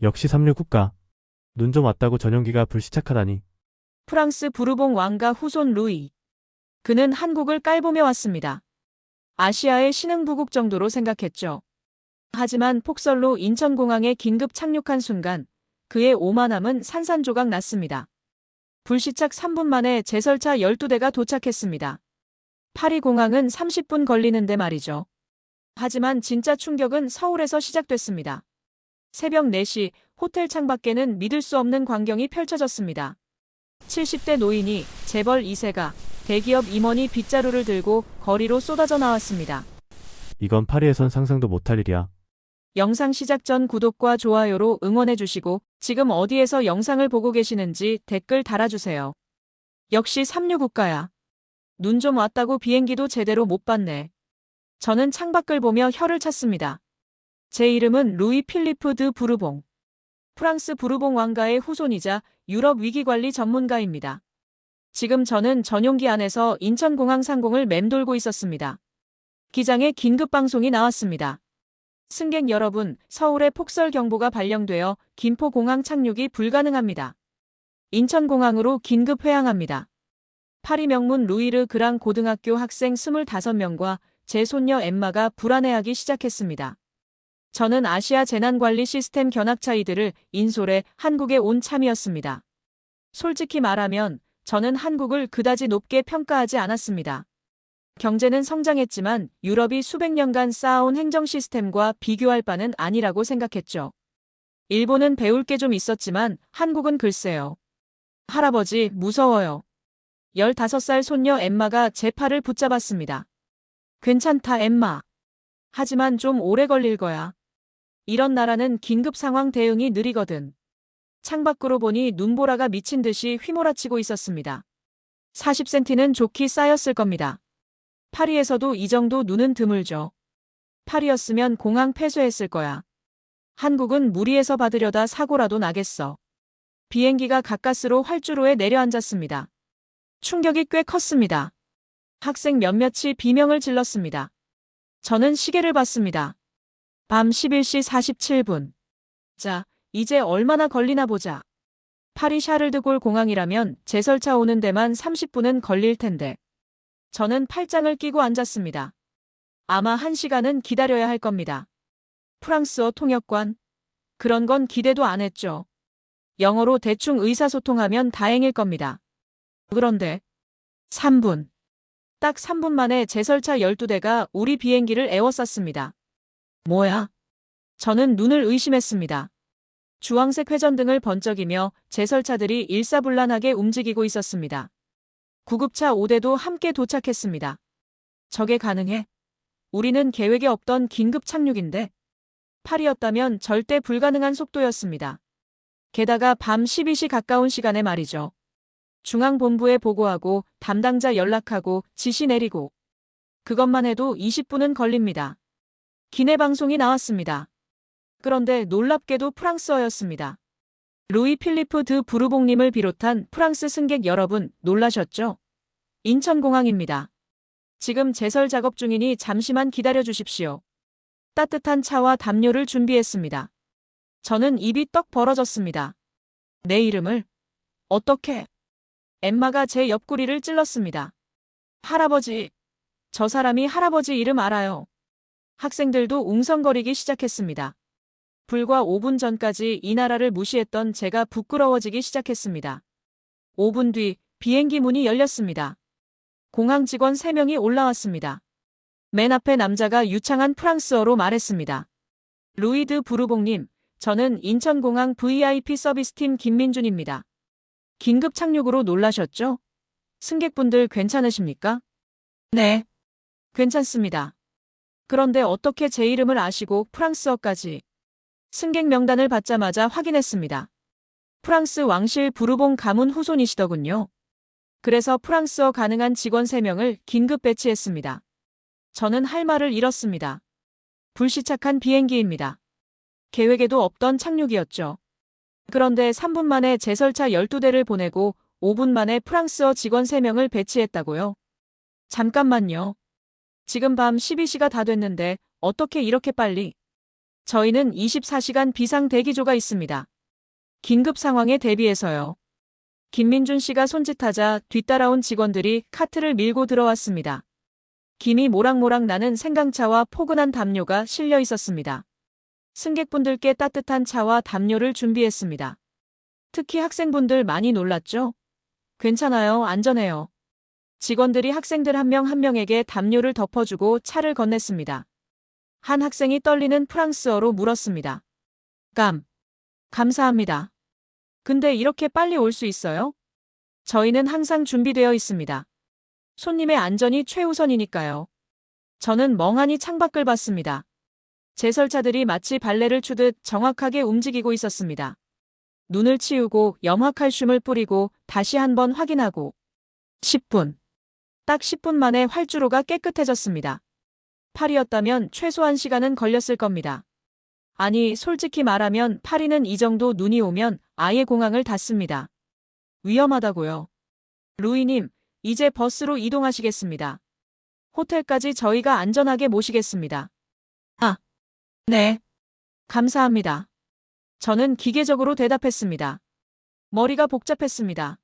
역시 삼류 국가. 눈 좀 왔다고 전용기가 불시착하다니. 프랑스 부르봉 왕가 후손 루이. 그는 한국을 깔보며 왔습니다. 아시아의 신흥부국 정도로 생각했죠. 하지만 폭설로 인천공항에 긴급 착륙한 순간 그의 오만함은 산산조각 났습니다. 불시착 3분 만에 제설차 12대가 도착했습니다. 파리 공항은 30분 걸리는데 말이죠. 하지만 진짜 충격은 서울에서 시작됐습니다. 새벽 4시 호텔 창밖에는 믿을 수 없는 광경이 펼쳐졌습니다. 70대 노인이 재벌 2세가 대기업 임원이 빗자루를 들고 거리로 쏟아져 나왔습니다. 이건 파리에선 상상도 못할 일이야. 영상 시작 전 구독과 좋아요로 응원해주시고 지금 어디에서 영상을 보고 계시는지 댓글 달아주세요. 역시 삼류국가야. 눈 좀 왔다고 비행기도 제대로 못 봤네. 저는 창밖을 보며 혀를 찼습니다. 제 이름은 루이 필리프 드 부르봉. 프랑스 부르봉 왕가의 후손이자 유럽 위기관리 전문가입니다. 지금 저는 전용기 안에서 인천공항 상공을 맴돌고 있었습니다. 기장에 긴급 방송이 나왔습니다. 승객 여러분, 서울에 폭설 경보가 발령되어 김포공항 착륙이 불가능합니다. 인천공항으로 긴급 회항합니다. 파리 명문 루이르 그랑 고등학교 학생 25명과 제 손녀 엠마가 불안해하기 시작했습니다. 저는 아시아 재난관리 시스템 견학차이들을 인솔해 한국에 온 참이었습니다. 솔직히 말하면 저는 한국을 그다지 높게 평가하지 않았습니다. 경제는 성장했지만 유럽이 수백 년간 쌓아온 행정 시스템과 비교할 바는 아니라고 생각했죠. 일본은 배울 게 좀 있었지만 한국은 글쎄요. 할아버지, 무서워요. 15살 손녀 엠마가 제 팔을 붙잡았습니다. 괜찮다, 엠마. 하지만 좀 오래 걸릴 거야. 이런 나라는 긴급 상황 대응이 느리거든. 창밖으로 보니 눈보라가 미친 듯이 휘몰아치고 있었습니다. 40cm는 좋게 쌓였을 겁니다. 파리에서도 이 정도 눈은 드물죠. 파리였으면 공항 폐쇄했을 거야. 한국은 무리해서 받으려다 사고라도 나겠어. 비행기가 가까스로 활주로에 내려앉았습니다. 충격이 꽤 컸습니다. 학생 몇몇이 비명을 질렀습니다. 저는 시계를 봤습니다. 밤 11시 47분. 자, 이제 얼마나 걸리나 보자. 파리 샤를드골 공항이라면 제설차 오는 데만 30분은 걸릴 텐데. 저는 팔짱을 끼고 앉았습니다. 아마 1시간은 기다려야 할 겁니다. 프랑스어 통역관. 그런 건 기대도 안 했죠. 영어로 대충 의사소통하면 다행일 겁니다. 그런데 3분. 딱 3분 만에 제설차 12대가 우리 비행기를 에워쌌습니다. 뭐야? 저는 눈을 의심했습니다. 주황색 회전등을 번쩍이며 제설차들이 일사불란하게 움직이고 있었습니다. 구급차 5대도 함께 도착했습니다. 저게 가능해? 우리는 계획에 없던 긴급 착륙인데 파리였다면 절대 불가능한 속도였습니다. 게다가 밤 12시 가까운 시간에 말이죠. 중앙본부에 보고하고 담당자 연락하고 지시 내리고 그것만 해도 20분은 걸립니다. 기내 방송이 나왔습니다. 그런데 놀랍게도 프랑스어였습니다. 루이 필리프 드 부르봉님을 비롯한 프랑스 승객 여러분 놀라셨죠? 인천공항입니다. 지금 제설 작업 중이니 잠시만 기다려 주십시오. 따뜻한 차와 담요를 준비했습니다. 저는 입이 떡 벌어졌습니다. 내 이름을? 어떻게? 엠마가 제 옆구리를 찔렀습니다. 할아버지. 저 사람이 할아버지 이름 알아요. 학생들도 웅성거리기 시작했습니다. 불과 5분 전까지 이 나라를 무시했던 제가 부끄러워지기 시작했습니다. 5분 뒤 비행기 문이 열렸습니다. 공항 직원 3명이 올라왔습니다. 맨 앞에 남자가 유창한 프랑스어로 말했습니다. 루이 드 부르봉님, 저는 인천공항 VIP 서비스팀 김민준입니다. 긴급 착륙으로 놀라셨죠? 승객분들 괜찮으십니까? 네. 괜찮습니다. 그런데 어떻게 제 이름을 아시고 프랑스어까지? 승객 명단을 받자마자 확인했습니다. 프랑스 왕실 부르봉 가문 후손이시더군요. 그래서 프랑스어 가능한 직원 3명을 긴급 배치했습니다. 저는 할 말을 잃었습니다. 불시착한 비행기입니다. 계획에도 없던 착륙이었죠. 그런데 3분 만에 제설차 12대를 보내고 5분 만에 프랑스어 직원 3명을 배치했다고요? 잠깐만요. 지금 밤 12시가 다 됐는데 어떻게 이렇게 빨리? 저희는 24시간 비상 대기조가 있습니다. 긴급 상황에 대비해서요. 김민준 씨가 손짓하자 뒤따라온 직원들이 카트를 밀고 들어왔습니다. 김이 모락모락 나는 생강차와 포근한 담요가 실려 있었습니다. 승객분들께 따뜻한 차와 담요를 준비했습니다. 특히 학생분들 많이 놀랐죠? 괜찮아요, 안전해요. 직원들이 학생들 한 명 한 명에게 담요를 덮어주고 차를 건넸습니다. 한 학생이 떨리는 프랑스어로 물었습니다. 감사합니다. 근데 이렇게 빨리 올 수 있어요? 저희는 항상 준비되어 있습니다. 손님의 안전이 최우선이니까요. 저는 멍하니 창밖을 봤습니다. 제설차들이 마치 발레를 추듯 정확하게 움직이고 있었습니다. 눈을 치우고 염화칼슘을 뿌리고 다시 한번 확인하고 10분. 딱 10분 만에 활주로가 깨끗해졌습니다. 파리였다면 최소한 시간은 걸렸을 겁니다. 아니, 솔직히 말하면 파리는 이 정도 눈이 오면 아예 공항을 닫습니다. 위험하다고요. 루이님, 이제 버스로 이동하시겠습니다. 호텔까지 저희가 안전하게 모시겠습니다. 네. 감사합니다. 저는 기계적으로 대답했습니다. 머리가 복잡했습니다.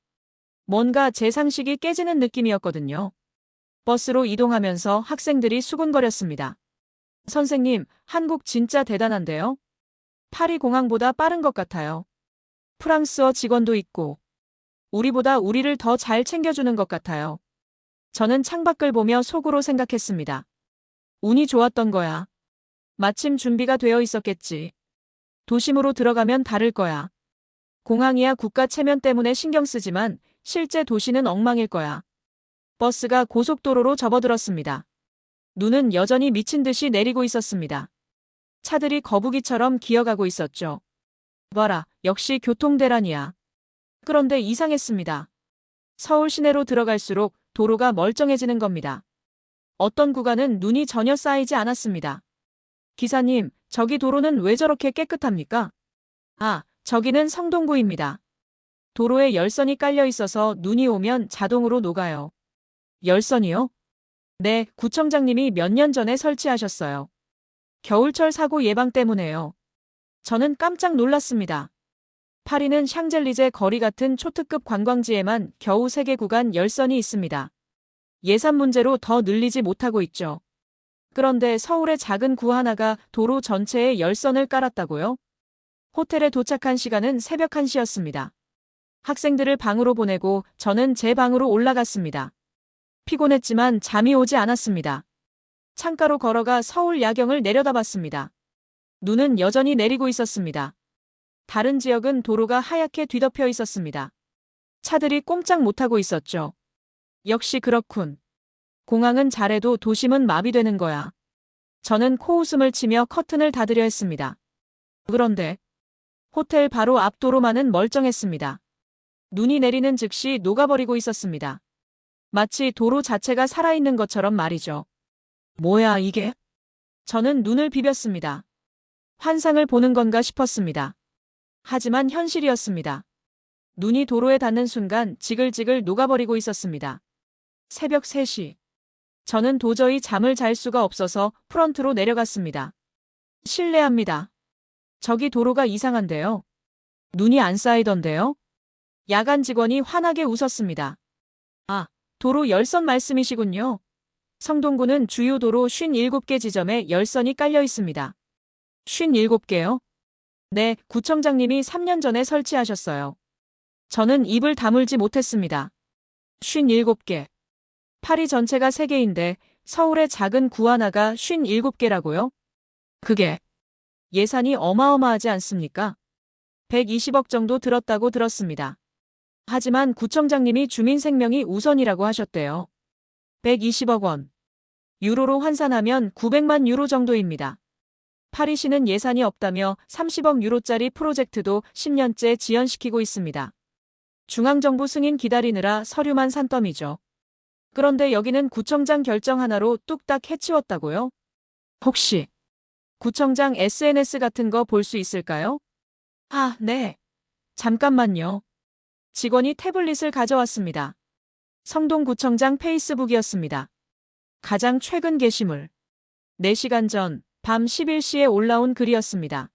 뭔가 제 상식이 깨지는 느낌이었거든요. 버스로 이동하면서 학생들이 수군거렸습니다. 선생님, 한국 진짜 대단한데요? 파리 공항보다 빠른 것 같아요. 프랑스어 직원도 있고, 우리보다 우리를 더 잘 챙겨주는 것 같아요. 저는 창밖을 보며 속으로 생각했습니다. 운이 좋았던 거야. 마침 준비가 되어 있었겠지. 도심으로 들어가면 다를 거야. 공항이야 국가 체면 때문에 신경 쓰지만 실제 도시는 엉망일 거야. 버스가 고속도로로 접어들었습니다. 눈은 여전히 미친 듯이 내리고 있었습니다. 차들이 거북이처럼 기어가고 있었죠. 봐라, 역시 교통대란이야. 그런데 이상했습니다. 서울 시내로 들어갈수록 도로가 멀쩡해지는 겁니다. 어떤 구간은 눈이 전혀 쌓이지 않았습니다. 기사님, 저기 도로는 왜 저렇게 깨끗합니까? 저기는 성동구입니다. 도로에 열선이 깔려 있어서 눈이 오면 자동으로 녹아요. 열선이요? 네, 구청장님이 몇 년 전에 설치하셨어요. 겨울철 사고 예방 때문에요. 저는 깜짝 놀랐습니다. 파리는 샹젤리제 거리 같은 초특급 관광지에만 겨우 3개 구간 열선이 있습니다. 예산 문제로 더 늘리지 못하고 있죠. 그런데 서울의 작은 구 하나가 도로 전체에 열선을 깔았다고요? 호텔에 도착한 시간은 새벽 1시였습니다. 학생들을 방으로 보내고 저는 제 방으로 올라갔습니다. 피곤했지만 잠이 오지 않았습니다. 창가로 걸어가 서울 야경을 내려다봤습니다. 눈은 여전히 내리고 있었습니다. 다른 지역은 도로가 하얗게 뒤덮여 있었습니다. 차들이 꼼짝 못하고 있었죠. 역시 그렇군. 공항은 잘해도 도심은 마비되는 거야. 저는 코웃음을 치며 커튼을 닫으려 했습니다. 그런데 호텔 바로 앞 도로만은 멀쩡했습니다. 눈이 내리는 즉시 녹아버리고 있었습니다. 마치 도로 자체가 살아있는 것처럼 말이죠. 뭐야 이게? 저는 눈을 비볐습니다. 환상을 보는 건가 싶었습니다. 하지만 현실이었습니다. 눈이 도로에 닿는 순간 지글지글 녹아버리고 있었습니다. 새벽 3시. 저는 도저히 잠을 잘 수가 없어서 프런트로 내려갔습니다. 실례합니다. 저기 도로가 이상한데요. 눈이 안 쌓이던데요? 야간 직원이 환하게 웃었습니다. 도로 열선 말씀이시군요. 성동구는 주요 도로 57개 지점에 열선이 깔려 있습니다. 57개요? 네, 구청장님이 3년 전에 설치하셨어요. 저는 입을 다물지 못했습니다. 57개. 파리 전체가 3개인데 서울의 작은 구 하나가 57개라고요? 그게 예산이 어마어마하지 않습니까? 120억 정도 들었다고 들었습니다. 하지만 구청장님이 주민 생명이 우선이라고 하셨대요. 120억 원. 유로로 환산하면 900만 유로 정도입니다. 파리시는 예산이 없다며 30억 유로짜리 프로젝트도 10년째 지연시키고 있습니다. 중앙정부 승인 기다리느라 서류만 산더미죠. 그런데 여기는 구청장 결정 하나로 뚝딱 해치웠다고요? 혹시 구청장 SNS 같은 거 볼 수 있을까요? 네. 잠깐만요. 직원이 태블릿을 가져왔습니다. 성동구청장 페이스북이었습니다. 가장 최근 게시물. 4시간 전 밤 11시에 올라온 글이었습니다.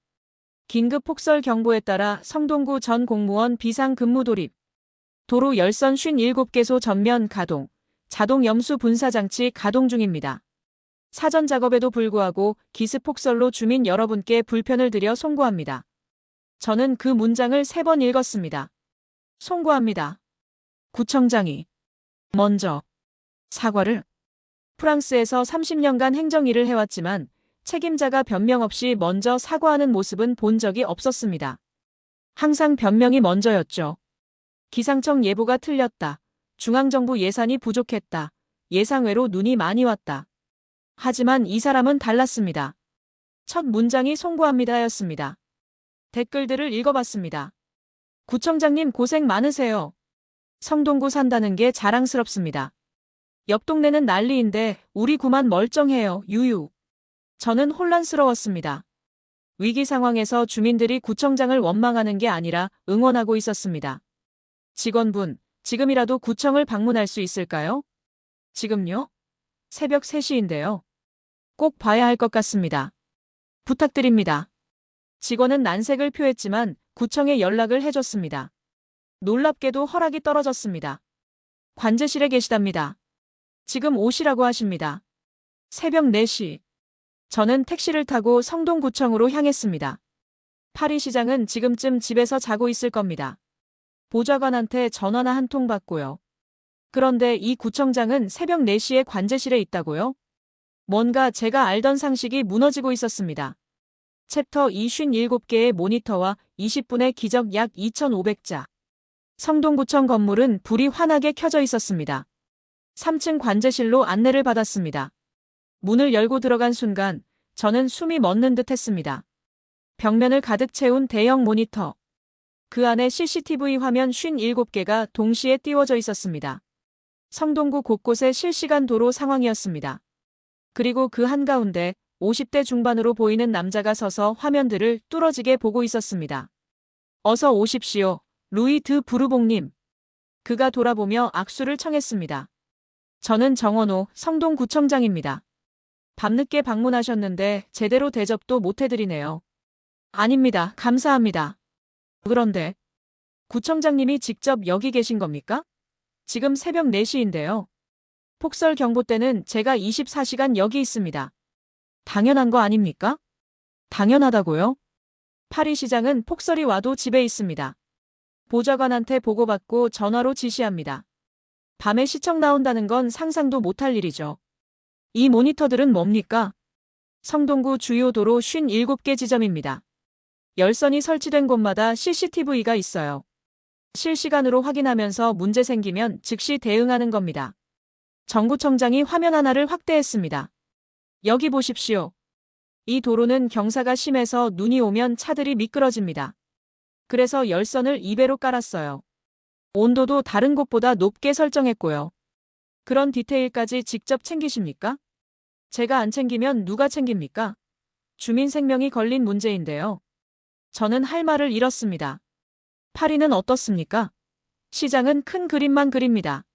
긴급 폭설 경보에 따라 성동구 전 공무원 비상근무 돌입. 도로 열선 57개소 전면 가동. 자동 염수 분사장치 가동 중입니다. 사전 작업에도 불구하고 기습 폭설로 주민 여러분께 불편을 드려 송구합니다. 저는 그 문장을 3번 읽었습니다. 송구합니다. 구청장이 먼저 사과를. 프랑스에서 30년간 행정일을 해왔지만 책임자가 변명 없이 먼저 사과하는 모습은 본 적이 없었습니다. 항상 변명이 먼저였죠. 기상청 예보가 틀렸다. 중앙정부 예산이 부족했다. 예상외로 눈이 많이 왔다. 하지만 이 사람은 달랐습니다. 첫 문장이 송구합니다였습니다. 댓글들을 읽어봤습니다. 구청장님 고생 많으세요. 성동구 산다는 게 자랑스럽습니다. 옆 동네는 난리인데 우리 구만 멀쩡해요. 유유. 저는 혼란스러웠습니다. 위기 상황에서 주민들이 구청장을 원망하는 게 아니라 응원하고 있었습니다. 직원분, 지금이라도 구청을 방문할 수 있을까요? 지금요? 새벽 3시인데요. 꼭 봐야 할 것 같습니다. 부탁드립니다. 직원은 난색을 표했지만 구청에 연락을 해줬습니다. 놀랍게도 허락이 떨어졌습니다. 관제실에 계시답니다. 지금 오시라고 하십니다. 새벽 4시. 저는 택시를 타고 성동구청으로 향했습니다. 파리시장은 지금쯤 집에서 자고 있을 겁니다. 보좌관한테 전화나 한 통 받고요. 그런데 이 구청장은 새벽 4시에 관제실에 있다고요? 뭔가 제가 알던 상식이 무너지고 있었습니다. 챕터 57개의 모니터와 20분의 기적 약 2,500자. 성동구청 건물은 불이 환하게 켜져 있었습니다. 3층 관제실로 안내를 받았습니다. 문을 열고 들어간 순간 저는 숨이 멎는 듯 했습니다. 벽면을 가득 채운 대형 모니터. 그 안에 CCTV 화면 57개가 동시에 띄워져 있었습니다. 성동구 곳곳의 실시간 도로 상황이었습니다. 그리고 그 한가운데 50대 중반으로 보이는 남자가 서서 화면들을 뚫어지게 보고 있었습니다. 어서 오십시오. 루이 드 부르봉님. 그가 돌아보며 악수를 청했습니다. 저는 정원호 성동구청장입니다. 밤늦게 방문하셨는데 제대로 대접도 못 해드리네요. 아닙니다. 감사합니다. 그런데 구청장님이 직접 여기 계신 겁니까? 지금 새벽 4시인데요. 폭설 경보 때는 제가 24시간 여기 있습니다. 당연한 거 아닙니까? 당연하다고요? 파리시장은 폭설이 와도 집에 있습니다. 보좌관한테 보고받고 전화로 지시합니다. 밤에 시청 나온다는 건 상상도 못할 일이죠. 이 모니터들은 뭡니까? 성동구 주요 도로 57개 지점입니다. 열선이 설치된 곳마다 CCTV가 있어요. 실시간으로 확인하면서 문제 생기면 즉시 대응하는 겁니다. 정구청장이 화면 하나를 확대했습니다. 여기 보십시오. 이 도로는 경사가 심해서 눈이 오면 차들이 미끄러집니다. 그래서 열선을 2배로 깔았어요. 온도도 다른 곳보다 높게 설정했고요. 그런 디테일까지 직접 챙기십니까? 제가 안 챙기면 누가 챙깁니까? 주민 생명이 걸린 문제인데요. 저는 할 말을 잃었습니다. 파리는 어떻습니까? 시장은 큰 그림만 그립니다.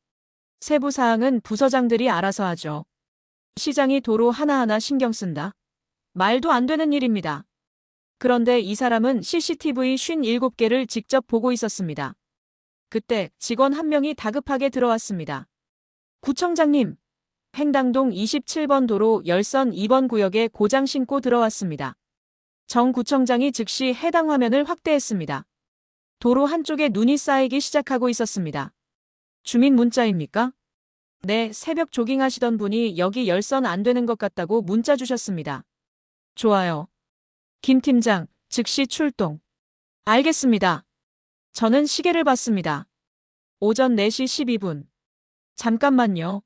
세부 사항은 부서장들이 알아서 하죠. 시장이 도로 하나하나 신경 쓴다? 말도 안 되는 일입니다. 그런데 이 사람은 CCTV 57개를 직접 보고 있었습니다. 그때 직원 한 명이 다급하게 들어왔습니다. 구청장님, 행당동 27번 도로 열선 2번 구역에 고장 신고 들어왔습니다. 정 구청장이 즉시 해당 화면을 확대했습니다. 도로 한쪽에 눈이 쌓이기 시작하고 있었습니다. 주민 문자입니까? 네, 새벽 조깅하시던 분이 여기 열선 안 되는 것 같다고 문자 주셨습니다. 좋아요. 김 팀장, 즉시 출동. 알겠습니다. 저는 시계를 봤습니다. 오전 4시 12분. 잠깐만요.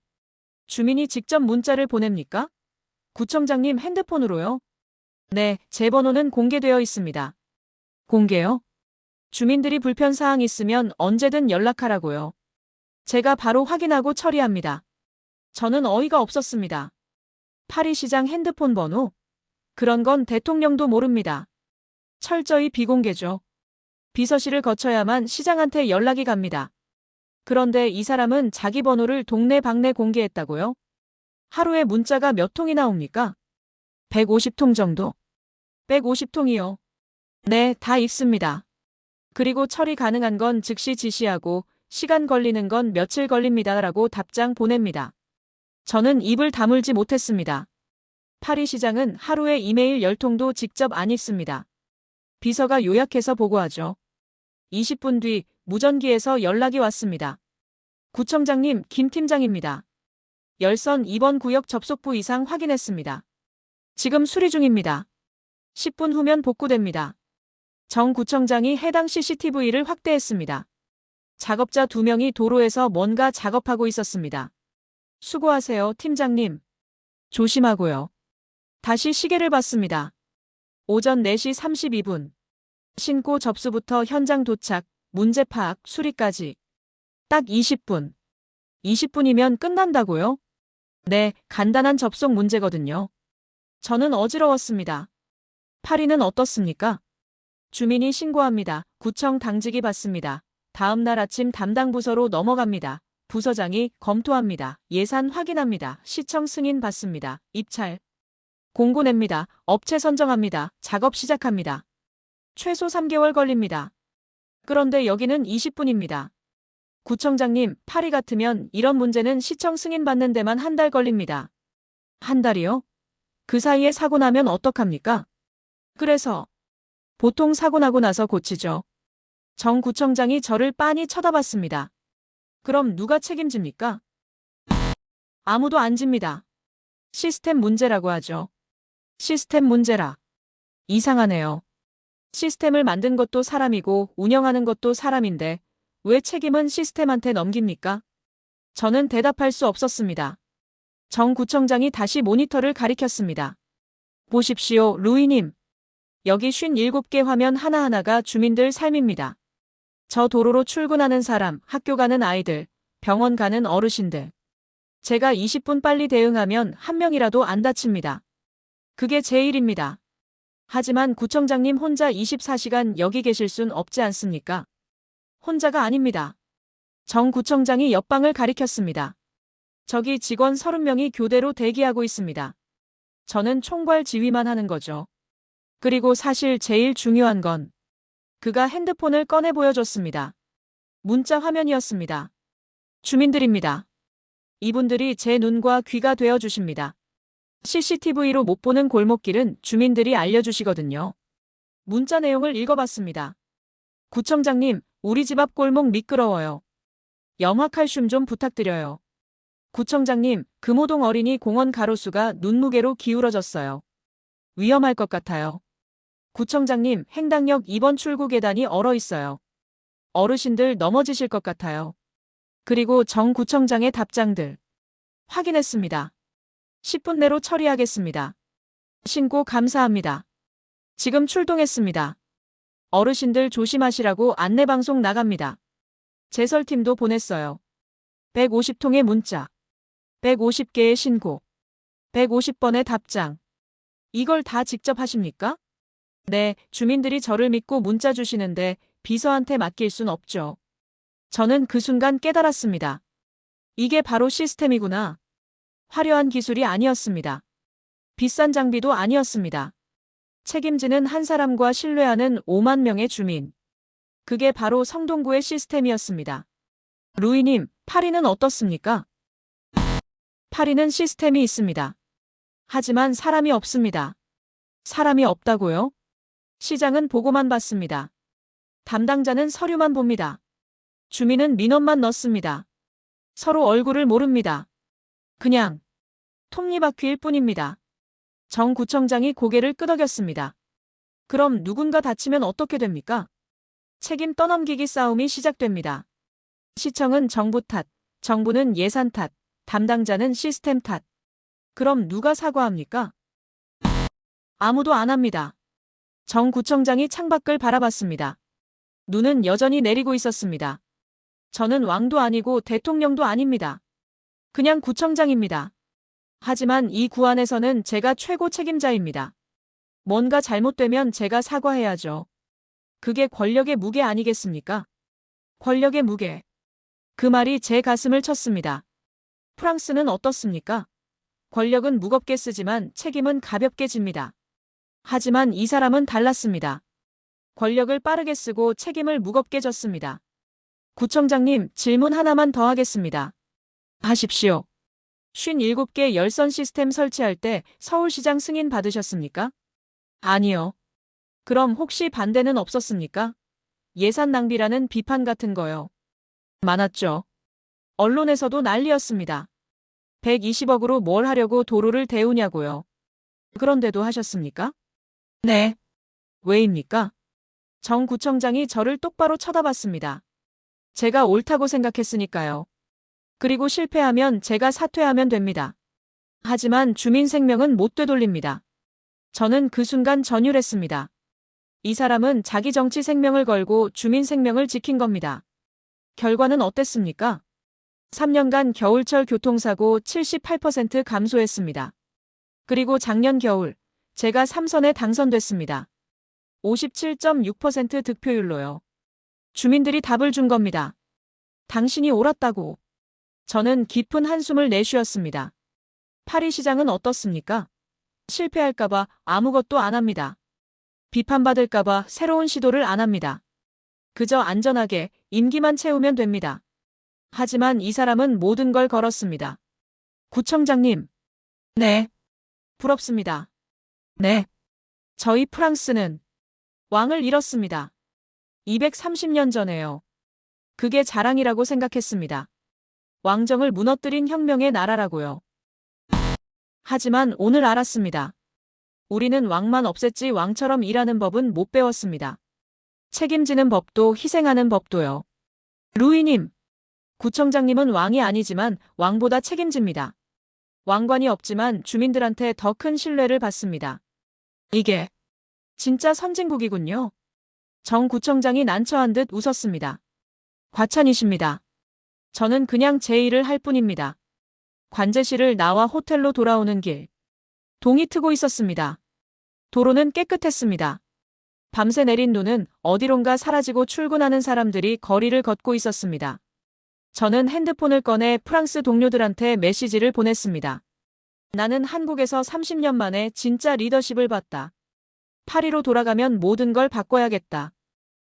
주민이 직접 문자를 보냅니까? 구청장님 핸드폰으로요? 네, 제 번호는 공개되어 있습니다. 공개요? 주민들이 불편사항 있으면 언제든 연락하라고요. 제가 바로 확인하고 처리합니다. 저는 어이가 없었습니다. 파리시장 핸드폰 번호? 그런 건 대통령도 모릅니다. 철저히 비공개죠. 비서실을 거쳐야만 시장한테 연락이 갑니다. 그런데 이 사람은 자기 번호를 동네방네 공개했다고요? 하루에 문자가 몇 통이나 옵니까? 150통 정도. 150통이요. 네, 다 읽습니다. 그리고 처리 가능한 건 즉시 지시하고 시간 걸리는 건 며칠 걸립니다라고 답장 보냅니다. 저는 입을 다물지 못했습니다. 파리시장은 하루에 이메일 10통도 직접 안 읽습니다. 비서가 요약해서 보고하죠. 20분 뒤 무전기에서 연락이 왔습니다. 구청장님, 김 팀장입니다. 열선 2번 구역 접속부 이상 확인했습니다. 지금 수리 중입니다. 10분 후면 복구됩니다. 정 구청장이 해당 CCTV를 확대했습니다. 작업자 2명이 도로에서 뭔가 작업하고 있었습니다. 수고하세요, 팀장님. 조심하고요. 다시 시계를 봤습니다. 오전 4시 32분. 신고 접수부터 현장 도착, 문제 파악, 수리까지. 딱 20분. 20분이면 끝난다고요? 네, 간단한 접속 문제거든요. 저는 어지러웠습니다. 파리는 어떻습니까? 주민이 신고합니다. 구청 당직이 받습니다. 다음 날 아침 담당 부서로 넘어갑니다. 부서장이 검토합니다. 예산 확인합니다. 시청 승인 받습니다. 입찰. 공고 냅니다. 업체 선정합니다. 작업 시작합니다. 최소 3개월 걸립니다. 그런데 여기는 20분입니다. 구청장님, 파리 같으면 이런 문제는 시청 승인 받는 데만 한 달 걸립니다. 한 달이요? 그 사이에 사고 나면 어떡합니까? 그래서 보통 사고 나고 나서 고치죠. 정 구청장이 저를 빤히 쳐다봤습니다. 그럼 누가 책임집니까? 아무도 안 집니다. 시스템 문제라고 하죠. 시스템 문제라. 이상하네요. 시스템을 만든 것도 사람이고 운영하는 것도 사람인데 왜 책임은 시스템한테 넘깁니까? 저는 대답할 수 없었습니다. 정 구청장이 다시 모니터를 가리켰습니다. 보십시오, 루이님. 여기 57개 화면 하나하나가 주민들 삶입니다. 저 도로로 출근하는 사람, 학교 가는 아이들, 병원 가는 어르신들. 제가 20분 빨리 대응하면 한 명이라도 안 다칩니다. 그게 제 일입니다. 하지만 구청장님 혼자 24시간 여기 계실 순 없지 않습니까? 혼자가 아닙니다. 정 구청장이 옆방을 가리켰습니다. 저기 직원 30명이 교대로 대기하고 있습니다. 저는 총괄 지휘만 하는 거죠. 그리고 사실 제일 중요한 건 그가 핸드폰을 꺼내 보여줬습니다. 문자 화면이었습니다. 주민들입니다. 이분들이 제 눈과 귀가 되어 주십니다. CCTV로 못 보는 골목길은 주민들이 알려주시거든요. 문자 내용을 읽어봤습니다. 구청장님, 우리 집 앞 골목 미끄러워요. 염화칼슘 좀 부탁드려요. 구청장님, 금호동 어린이 공원 가로수가 눈무게로 기울어졌어요. 위험할 것 같아요. 구청장님, 행당역 2번 출구 계단이 얼어 있어요. 어르신들 넘어지실 것 같아요. 그리고 정 구청장의 답장들. 확인했습니다. 10분 내로 처리하겠습니다. 신고 감사합니다. 지금 출동했습니다. 어르신들 조심하시라고 안내방송 나갑니다. 제설팀도 보냈어요. 150통의 문자. 150개의 신고. 150번의 답장. 이걸 다 직접 하십니까? 네, 주민들이 저를 믿고 문자 주시는데 비서한테 맡길 순 없죠. 저는 그 순간 깨달았습니다. 이게 바로 시스템이구나. 화려한 기술이 아니었습니다. 비싼 장비도 아니었습니다. 책임지는 한 사람과 신뢰하는 5만 명의 주민. 그게 바로 성동구의 시스템이었습니다. 루이님, 파리는 어떻습니까? 파리는 시스템이 있습니다. 하지만 사람이 없습니다. 사람이 없다고요? 시장은 보고만 받습니다. 담당자는 서류만 봅니다. 주민은 민원만 넣습니다. 서로 얼굴을 모릅니다. 그냥 톱니바퀴일 뿐입니다. 정 구청장이 고개를 끄덕였습니다. 그럼 누군가 다치면 어떻게 됩니까? 책임 떠넘기기 싸움이 시작됩니다. 시청은 정부 탓, 정부는 예산 탓, 담당자는 시스템 탓. 그럼 누가 사과합니까? 아무도 안 합니다. 정 구청장이 창밖을 바라봤습니다. 눈은 여전히 내리고 있었습니다. 저는 왕도 아니고 대통령도 아닙니다. 그냥 구청장입니다. 하지만 이 구 안에서는 제가 최고 책임자입니다. 뭔가 잘못되면 제가 사과해야죠. 그게 권력의 무게 아니겠습니까? 권력의 무게. 그 말이 제 가슴을 쳤습니다. 프랑스는 어떻습니까? 권력은 무겁게 쓰지만 책임은 가볍게 집니다. 하지만 이 사람은 달랐습니다. 권력을 빠르게 쓰고 책임을 무겁게 졌습니다. 구청장님, 질문 하나만 더 하겠습니다. 하십시오. 57개 열선 시스템 설치할 때 서울시장 승인 받으셨습니까? 아니요. 그럼 혹시 반대는 없었습니까? 예산 낭비라는 비판 같은 거요. 많았죠. 언론에서도 난리였습니다. 120억으로 뭘 하려고 도로를 데우냐고요. 그런데도 하셨습니까? 네. 왜입니까? 정 구청장이 저를 똑바로 쳐다봤습니다. 제가 옳다고 생각했으니까요. 그리고 실패하면 제가 사퇴하면 됩니다. 하지만 주민 생명은 못 되돌립니다. 저는 그 순간 전율했습니다. 이 사람은 자기 정치 생명을 걸고 주민 생명을 지킨 겁니다. 결과는 어땠습니까? 3년간 겨울철 교통사고 78% 감소했습니다. 그리고 작년 겨울, 제가 3선에 당선됐습니다. 57.6% 득표율로요. 주민들이 답을 준 겁니다. 당신이 옳았다고. 저는 깊은 한숨을 내쉬었습니다. 파리시장은 어떻습니까? 실패할까봐 아무것도 안 합니다. 비판받을까봐 새로운 시도를 안 합니다. 그저 안전하게 임기만 채우면 됩니다. 하지만 이 사람은 모든 걸 걸었습니다. 구청장님. 네. 부럽습니다. 네. 저희 프랑스는 왕을 잃었습니다. 230년 전에요. 그게 자랑이라고 생각했습니다. 왕정을 무너뜨린 혁명의 나라라고요. 하지만 오늘 알았습니다. 우리는 왕만 없앴지 왕처럼 일하는 법은 못 배웠습니다. 책임지는 법도 희생하는 법도요. 루이님, 구청장님은 왕이 아니지만 왕보다 책임집니다. 왕관이 없지만 주민들한테 더 큰 신뢰를 받습니다. 이게 진짜 선진국이군요. 정 구청장이 난처한 듯 웃었습니다. 과찬이십니다. 저는 그냥 제 일을 할 뿐입니다. 관제실을 나와 호텔로 돌아오는 길. 동이 트고 있었습니다. 도로는 깨끗했습니다. 밤새 내린 눈은 어디론가 사라지고 출근하는 사람들이 거리를 걷고 있었습니다. 저는 핸드폰을 꺼내 프랑스 동료들한테 메시지를 보냈습니다. 나는 한국에서 30년 만에 진짜 리더십을 봤다. 파리로 돌아가면 모든 걸 바꿔야겠다.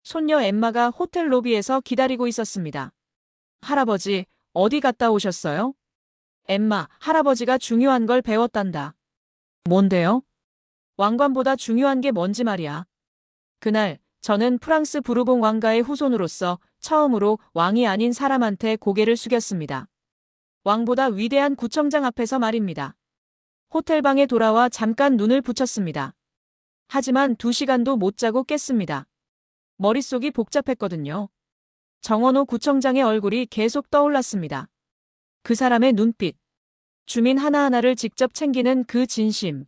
손녀 엠마가 호텔 로비에서 기다리고 있었습니다. 할아버지, 어디 갔다 오셨어요? 엠마, 할아버지가 중요한 걸 배웠단다. 뭔데요? 왕관보다 중요한 게 뭔지 말이야. 그날, 저는 프랑스 부르봉 왕가의 후손으로서 처음으로 왕이 아닌 사람한테 고개를 숙였습니다. 왕보다 위대한 구청장 앞에서 말입니다. 호텔방에 돌아와 잠깐 눈을 붙였습니다. 하지만 2시간도 못 자고 깼습니다. 머릿속이 복잡했거든요. 정원호 구청장의 얼굴이 계속 떠올랐습니다. 그 사람의 눈빛. 주민 하나하나를 직접 챙기는 그 진심.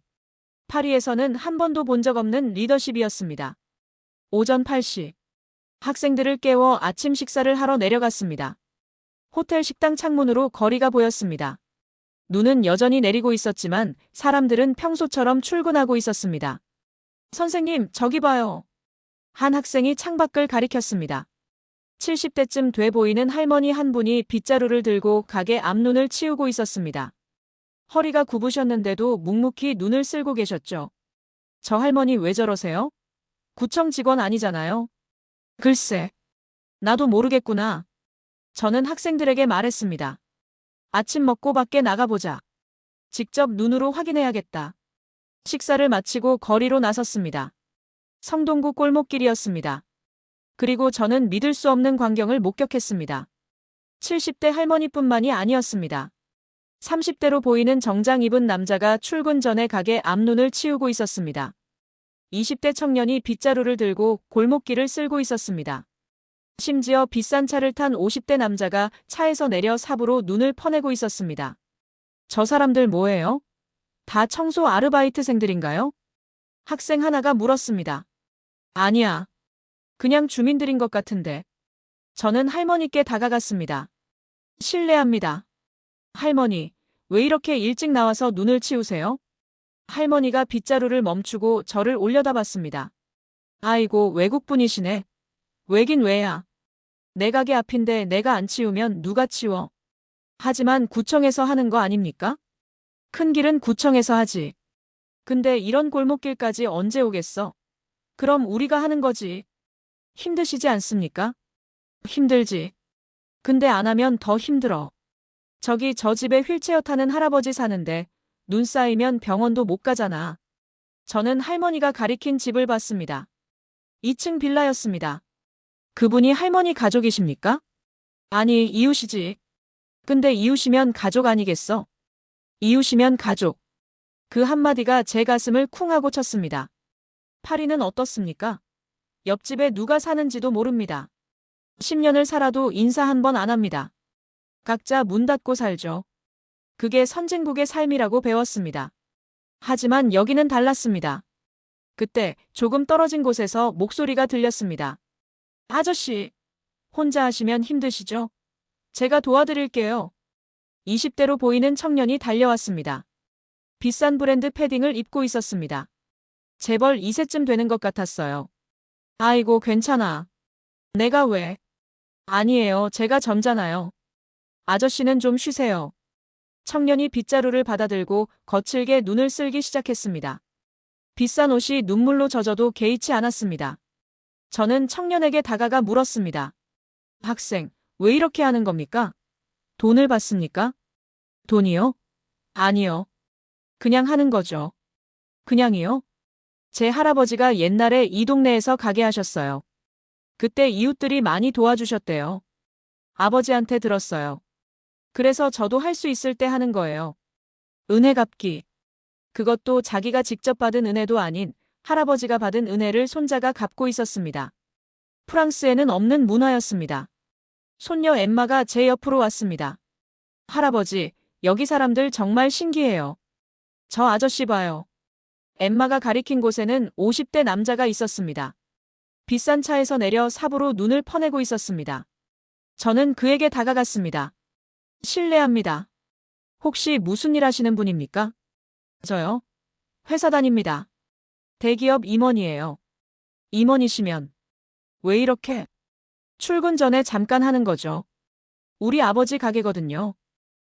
파리에서는 한 번도 본 적 없는 리더십이었습니다. 오전 8시. 학생들을 깨워 아침 식사를 하러 내려갔습니다. 호텔 식당 창문으로 거리가 보였습니다. 눈은 여전히 내리고 있었지만 사람들은 평소처럼 출근하고 있었습니다. 선생님, 저기 봐요. 한 학생이 창밖을 가리켰습니다. 70대쯤 돼 보이는 할머니 한 분이 빗자루를 들고 가게 앞눈을 치우고 있었습니다. 허리가 굽으셨는데도 묵묵히 눈을 쓸고 계셨죠. 저 할머니 왜 저러세요? 구청 직원 아니잖아요. 글쎄, 나도 모르겠구나. 저는 학생들에게 말했습니다. 아침 먹고 밖에 나가보자. 직접 눈으로 확인해야겠다. 식사를 마치고 거리로 나섰습니다. 성동구 골목길이었습니다. 그리고 저는 믿을 수 없는 광경을 목격했습니다. 70대 할머니뿐만이 아니었습니다. 30대로 보이는 정장 입은 남자가 출근 전에 가게 앞눈을 치우고 있었습니다. 20대 청년이 빗자루를 들고 골목길을 쓸고 있었습니다. 심지어 비싼 차를 탄 50대 남자가 차에서 내려 삽으로 눈을 퍼내고 있었습니다. 저 사람들 뭐예요? 다 청소 아르바이트생들인가요? 학생 하나가 물었습니다. 아니야. 그냥 주민들인 것 같은데. 저는 할머니께 다가갔습니다. 실례합니다. 할머니, 왜 이렇게 일찍 나와서 눈을 치우세요? 할머니가 빗자루를 멈추고 저를 올려다봤습니다. 아이고, 외국분이시네. 왜긴 왜야. 내 가게 앞인데 내가 안 치우면 누가 치워. 하지만 구청에서 하는 거 아닙니까? 큰 길은 구청에서 하지. 근데 이런 골목길까지 언제 오겠어? 그럼 우리가 하는 거지. 힘드시지 않습니까? 힘들지. 근데 안 하면 더 힘들어. 저기 저 집에 휠체어 타는 할아버지 사는데 눈 쌓이면 병원도 못 가잖아. 저는 할머니가 가리킨 집을 봤습니다. 2층 빌라였습니다. 그분이 할머니 가족이십니까? 아니, 이웃이지. 근데 이웃이면 가족 아니겠어? 이웃이면 가족. 그 한마디가 제 가슴을 쿵 하고 쳤습니다. 파리는 어떻습니까? 옆집에 누가 사는지도 모릅니다. 10년을 살아도 인사 한 번 안 합니다. 각자 문 닫고 살죠. 그게 선진국의 삶이라고 배웠습니다. 하지만 여기는 달랐습니다. 그때 조금 떨어진 곳에서 목소리가 들렸습니다. 아저씨, 혼자 하시면 힘드시죠? 제가 도와드릴게요. 20대로 보이는 청년이 달려왔습니다. 비싼 브랜드 패딩을 입고 있었습니다. 재벌 2세쯤 되는 것 같았어요. 아이고, 괜찮아. 내가 왜? 아니에요, 제가 젊잖아요. 아저씨는 좀 쉬세요. 청년이 빗자루를 받아들고 거칠게 눈을 쓸기 시작했습니다. 비싼 옷이 눈물로 젖어도 개의치 않았습니다. 저는 청년에게 다가가 물었습니다. 학생, 왜 이렇게 하는 겁니까? 돈을 받습니까? 돈이요? 아니요. 그냥 하는 거죠. 그냥이요? 제 할아버지가 옛날에 이 동네에서 가게 하셨어요. 그때 이웃들이 많이 도와주셨대요. 아버지한테 들었어요. 그래서 저도 할 수 있을 때 하는 거예요. 은혜 갚기. 그것도 자기가 직접 받은 은혜도 아닌 할아버지가 받은 은혜를 손자가 갚고 있었습니다. 프랑스에는 없는 문화였습니다. 손녀 엠마가 제 옆으로 왔습니다. 할아버지, 여기 사람들 정말 신기해요. 저 아저씨 봐요. 엠마가 가리킨 곳에는 50대 남자가 있었습니다. 비싼 차에서 내려 삽으로 눈을 퍼내고 있었습니다. 저는 그에게 다가갔습니다. 실례합니다. 혹시 무슨 일 하시는 분입니까? 저요? 회사 다닙니다. 대기업 임원이에요. 임원이시면 왜 이렇게? 출근 전에 잠깐 하는 거죠. 우리 아버지 가게거든요.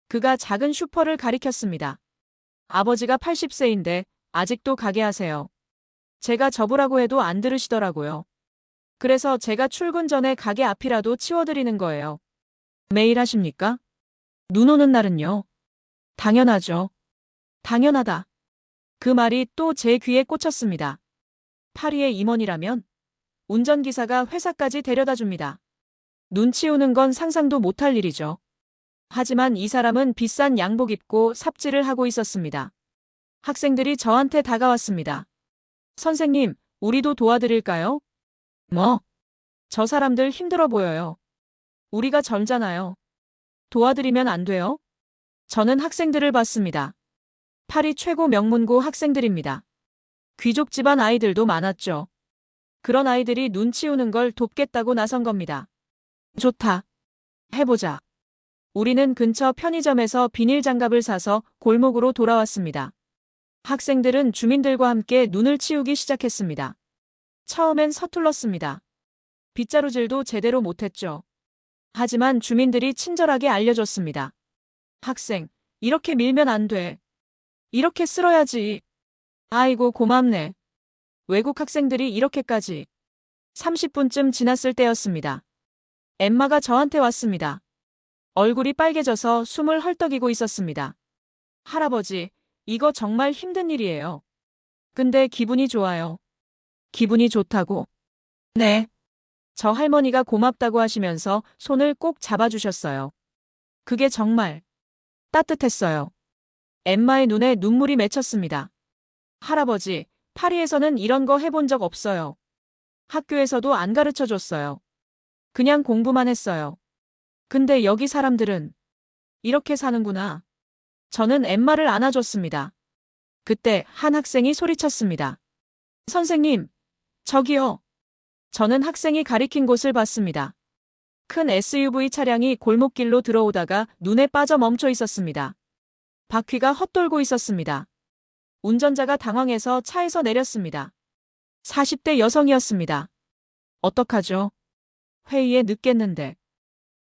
그가 작은 슈퍼를 가리켰습니다. 아버지가 80세인데 아직도 가게 하세요. 제가 접으라고 해도 안 들으시더라고요. 그래서 제가 출근 전에 가게 앞이라도 치워드리는 거예요. 매일 하십니까? 눈 오는 날은요? 당연하죠. 당연하다. 그 말이 또 제 귀에 꽂혔습니다. 파리의 임원이라면 운전기사가 회사까지 데려다 줍니다. 눈 치우는 건 상상도 못할 일이죠. 하지만 이 사람은 비싼 양복 입고 삽질을 하고 있었습니다. 학생들이 저한테 다가왔습니다. 선생님, 우리도 도와드릴까요? 뭐? 저 사람들 힘들어 보여요. 우리가 젊잖아요. 도와드리면 안 돼요? 저는 학생들을 봤습니다. 파리 최고 명문고 학생들입니다. 귀족 집안 아이들도 많았죠. 그런 아이들이 눈 치우는 걸 돕겠다고 나선 겁니다. 좋다. 해보자. 우리는 근처 편의점에서 비닐 장갑을 사서 골목으로 돌아왔습니다. 학생들은 주민들과 함께 눈을 치우기 시작했습니다. 처음엔 서툴렀습니다. 빗자루질도 제대로 못했죠. 하지만 주민들이 친절하게 알려줬습니다. 학생, 이렇게 밀면 안 돼. 이렇게 쓸어야지. 아이고, 고맙네. 외국 학생들이 이렇게까지. 30분쯤 지났을 때였습니다. 엠마가 저한테 왔습니다. 얼굴이 빨개져서 숨을 헐떡이고 있었습니다. 할아버지, 이거 정말 힘든 일이에요. 근데 기분이 좋아요. 기분이 좋다고? 네. 저 할머니가 고맙다고 하시면서 손을 꼭 잡아주셨어요. 그게 정말 따뜻했어요. 엠마의 눈에 눈물이 맺혔습니다. 할아버지, 파리에서는 이런 거 해본 적 없어요. 학교에서도 안 가르쳐 줬어요. 그냥 공부만 했어요. 근데 여기 사람들은 이렇게 사는구나. 저는 엠마를 안아줬습니다. 그때 한 학생이 소리쳤습니다. 선생님, 저기요. 저는 학생이 가리킨 곳을 봤습니다. 큰 SUV 차량이 골목길로 들어오다가 눈에 빠져 멈춰 있었습니다. 바퀴가 헛돌고 있었습니다. 운전자가 당황해서 차에서 내렸습니다. 40대 여성이었습니다. 어떡하죠? 회의에 늦겠는데.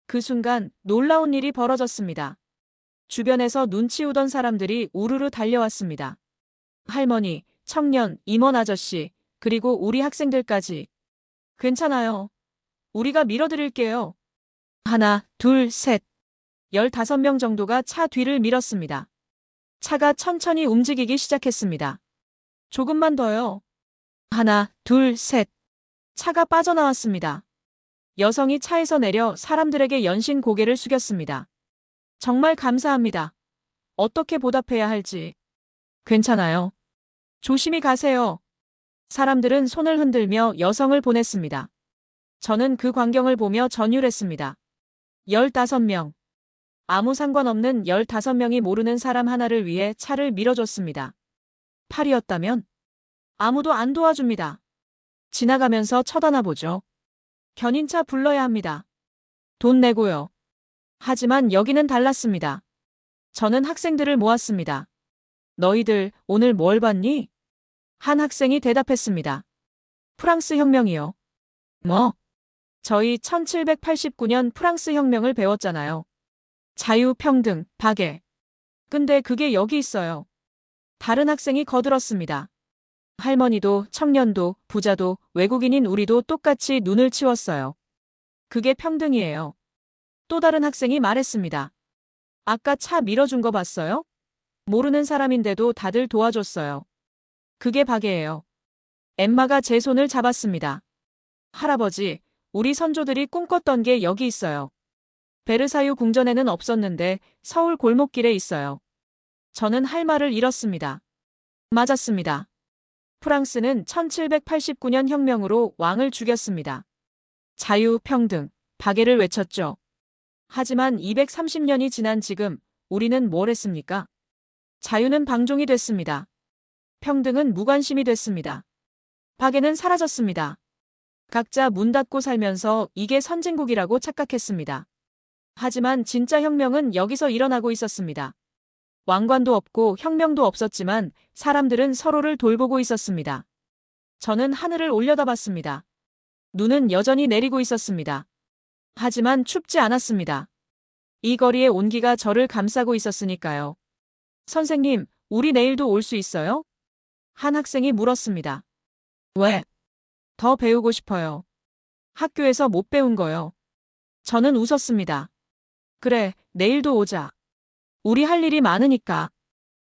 그 순간 놀라운 일이 벌어졌습니다. 주변에서 눈치우던 사람들이 우르르 달려왔습니다. 할머니, 청년, 임원 아저씨, 그리고 우리 학생들까지. 괜찮아요. 우리가 밀어드릴게요. 하나, 둘, 셋. 15명 정도가 차 뒤를 밀었습니다. 차가 천천히 움직이기 시작했습니다. 조금만 더요. 하나, 둘, 셋. 차가 빠져나왔습니다. 여성이 차에서 내려 사람들에게 연신 고개를 숙였습니다. 정말 감사합니다. 어떻게 보답해야 할지. 괜찮아요. 조심히 가세요. 사람들은 손을 흔들며 여성을 보냈습니다. 저는 그 광경을 보며 전율했습니다. 15명. 아무 상관없는 15명이 모르는 사람 하나를 위해 차를 밀어줬습니다. 8이었다면 아무도 안 도와줍니다. 지나가면서 쳐다나 보죠. 견인차 불러야 합니다. 돈 내고요. 하지만 여기는 달랐습니다. 저는 학생들을 모았습니다. 너희들 오늘 뭘 봤니? 한 학생이 대답했습니다. 프랑스 혁명이요. 뭐? 저희 1789년 프랑스 혁명을 배웠잖아요. 자유, 평등, 박애. 근데 그게 여기 있어요. 다른 학생이 거들었습니다. 할머니도, 청년도, 부자도, 외국인인 우리도 똑같이 눈을 치웠어요. 그게 평등이에요. 또 다른 학생이 말했습니다. 아까 차 밀어준 거 봤어요? 모르는 사람인데도 다들 도와줬어요. 그게 박애예요. 엠마가 제 손을 잡았습니다. 할아버지, 우리 선조들이 꿈꿨던 게 여기 있어요. 베르사유 궁전에는 없었는데 서울 골목길에 있어요. 저는 할 말을 잃었습니다. 맞았습니다. 프랑스는 1789년 혁명으로 왕을 죽였습니다. 자유, 평등, 박애를 외쳤죠. 하지만 230년이 지난 지금 우리는 뭘 했습니까? 자유는 방종이 됐습니다. 평등은 무관심이 됐습니다. 박애는 사라졌습니다. 각자 문 닫고 살면서 이게 선진국이라고 착각했습니다. 하지만 진짜 혁명은 여기서 일어나고 있었습니다. 왕관도 없고 혁명도 없었지만 사람들은 서로를 돌보고 있었습니다. 저는 하늘을 올려다봤습니다. 눈은 여전히 내리고 있었습니다. 하지만 춥지 않았습니다. 이 거리의 온기가 저를 감싸고 있었으니까요. 선생님, 우리 내일도 올 수 있어요? 한 학생이 물었습니다. 왜? 더 배우고 싶어요. 학교에서 못 배운 거요. 저는 웃었습니다. 그래, 내일도 오자. 우리 할 일이 많으니까.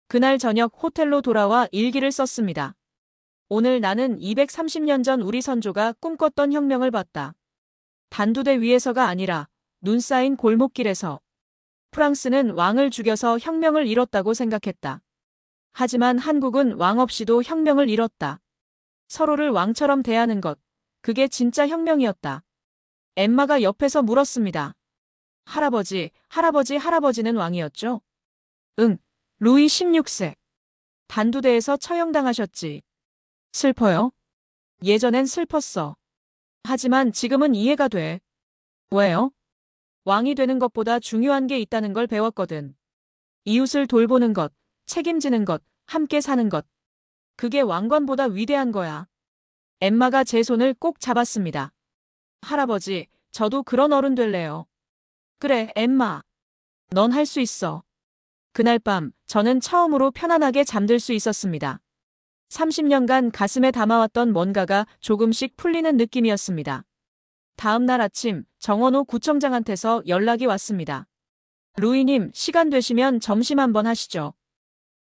그날 저녁 호텔로 돌아와 일기를 썼습니다. 오늘 나는 230년 전 우리 선조가 꿈꿨던 혁명을 봤다. 단두대 위에서가 아니라 눈 쌓인 골목길에서. 프랑스는 왕을 죽여서 혁명을 이뤘다고 생각했다. 하지만 한국은 왕 없이도 혁명을 이뤘다. 서로를 왕처럼 대하는 것, 그게 진짜 혁명이었다. 엠마가 옆에서 물었습니다. 할아버지는 왕이었죠? 응, 루이 16세. 단두대에서 처형당하셨지. 슬퍼요? 예전엔 슬펐어. 하지만 지금은 이해가 돼. 왜요? 왕이 되는 것보다 중요한 게 있다는 걸 배웠거든. 이웃을 돌보는 것, 책임지는 것, 함께 사는 것. 그게 왕관보다 위대한 거야. 엠마가 제 손을 꼭 잡았습니다. 할아버지, 저도 그런 어른 될래요. 그래, 엠마. 넌 할 수 있어. 그날 밤, 저는 처음으로 편안하게 잠들 수 있었습니다. 30년간 가슴에 담아왔던 뭔가가 조금씩 풀리는 느낌이었습니다. 다음 날 아침, 정원호 구청장한테서 연락이 왔습니다. 루이님, 시간 되시면 점심 한번 하시죠.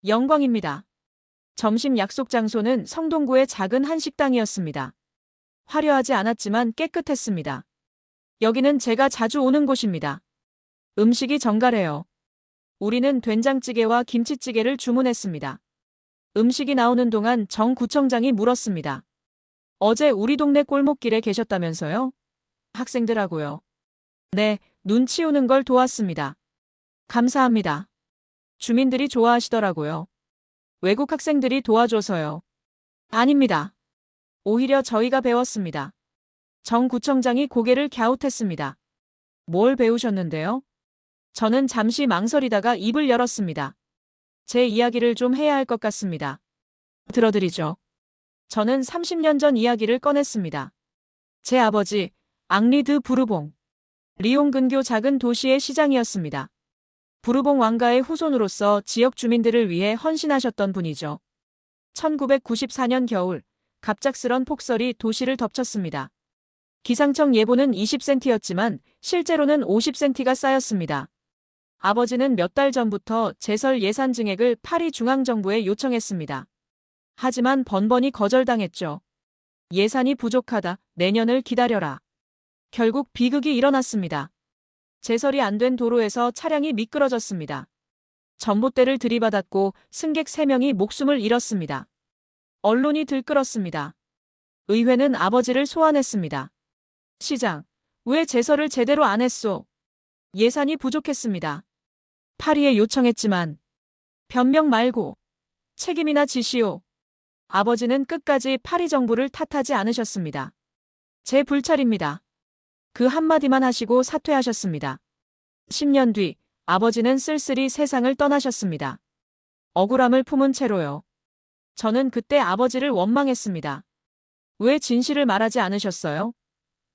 영광입니다. 점심 약속 장소는 성동구의 작은 한식당이었습니다. 화려하지 않았지만 깨끗했습니다. 여기는 제가 자주 오는 곳입니다. 음식이 정갈해요. 우리는 된장찌개와 김치찌개를 주문했습니다. 음식이 나오는 동안 정 구청장이 물었습니다. 어제 우리 동네 골목길에 계셨다면서요? 학생들하고요. 네, 눈 치우는 걸 도왔습니다. 감사합니다. 주민들이 좋아하시더라고요. 외국 학생들이 도와줘서요. 아닙니다. 오히려 저희가 배웠습니다. 정 구청장이 고개를 갸웃했습니다. 뭘 배우셨는데요? 저는 잠시 망설이다가 입을 열었습니다. 제 이야기를 좀 해야 할 것 같습니다. 들어드리죠. 저는 30년 전 이야기를 꺼냈습니다. 제 아버지, 앙리 드 부르봉. 리옹 근교 작은 도시의 시장이었습니다. 부르봉 왕가의 후손으로서 지역 주민들을 위해 헌신하셨던 분이죠. 1994년 겨울, 갑작스런 폭설이 도시를 덮쳤습니다. 기상청 예보는 20cm였지만 실제로는 50cm가 쌓였습니다. 아버지는 몇 달 전부터 제설 예산 증액을 파리 중앙정부에 요청했습니다. 하지만 번번이 거절당했죠. 예산이 부족하다, 내년을 기다려라. 결국 비극이 일어났습니다. 제설이 안 된 도로에서 차량이 미끄러졌습니다. 전봇대를 들이받았고 승객 3명이 목숨을 잃었습니다. 언론이 들끓었습니다. 의회는 아버지를 소환했습니다. 시장, 왜 제설을 제대로 안 했소? 예산이 부족했습니다. 파리에 요청했지만 변명 말고 책임이나 지시오. 아버지는 끝까지 파리 정부를 탓하지 않으셨습니다. 제 불찰입니다. 그 한마디만 하시고 사퇴하셨습니다. 10년 뒤 아버지는 쓸쓸히 세상을 떠나셨습니다. 억울함을 품은 채로요. 저는 그때 아버지를 원망했습니다. 왜 진실을 말하지 않으셨어요?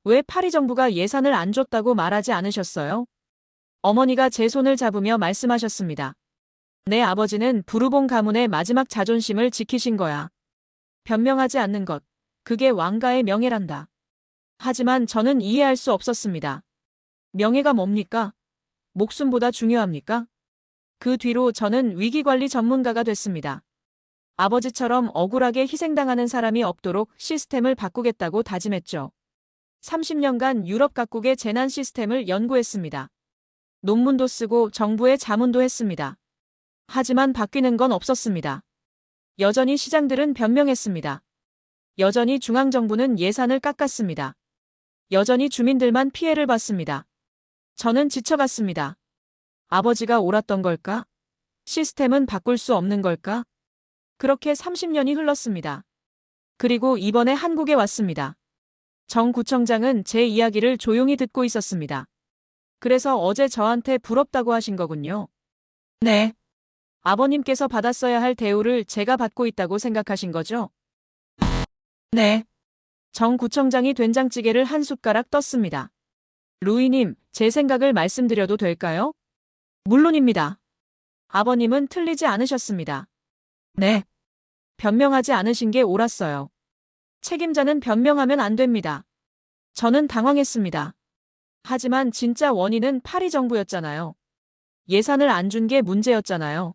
왜 파리 정부가 예산을 안 줬다고 말하지 않으셨어요? 어머니가 제 손을 잡으며 말씀하셨습니다. 내 아버지는 부르봉 가문의 마지막 자존심을 지키신 거야. 변명하지 않는 것, 그게 왕가의 명예란다. 하지만 저는 이해할 수 없었습니다. 명예가 뭡니까? 목숨보다 중요합니까? 그 뒤로 저는 위기관리 전문가가 됐습니다. 아버지처럼 억울하게 희생당하는 사람이 없도록 시스템을 바꾸겠다고 다짐했죠. 30년간 유럽 각국의 재난 시스템을 연구했습니다. 논문도 쓰고 정부에 자문도 했습니다. 하지만 바뀌는 건 없었습니다. 여전히 시장들은 변명했습니다. 여전히 중앙정부는 예산을 깎았습니다. 여전히 주민들만 피해를 봤습니다. 저는 지쳐갔습니다. 아버지가 옳았던 걸까? 시스템은 바꿀 수 없는 걸까? 그렇게 30년이 흘렀습니다. 그리고 이번에 한국에 왔습니다. 정 구청장은 제 이야기를 조용히 듣고 있었습니다. 그래서 어제 저한테 부럽다고 하신 거군요. 네. 아버님께서 받았어야 할 대우를 제가 받고 있다고 생각하신 거죠? 네. 정 구청장이 된장찌개를 한 숟가락 떴습니다. 루이님, 제 생각을 말씀드려도 될까요? 물론입니다. 아버님은 틀리지 않으셨습니다. 네. 변명하지 않으신 게 옳았어요. 책임자는 변명하면 안 됩니다. 저는 당황했습니다. 하지만 진짜 원인은 파리 정부였잖아요. 예산을 안 준 게 문제였잖아요.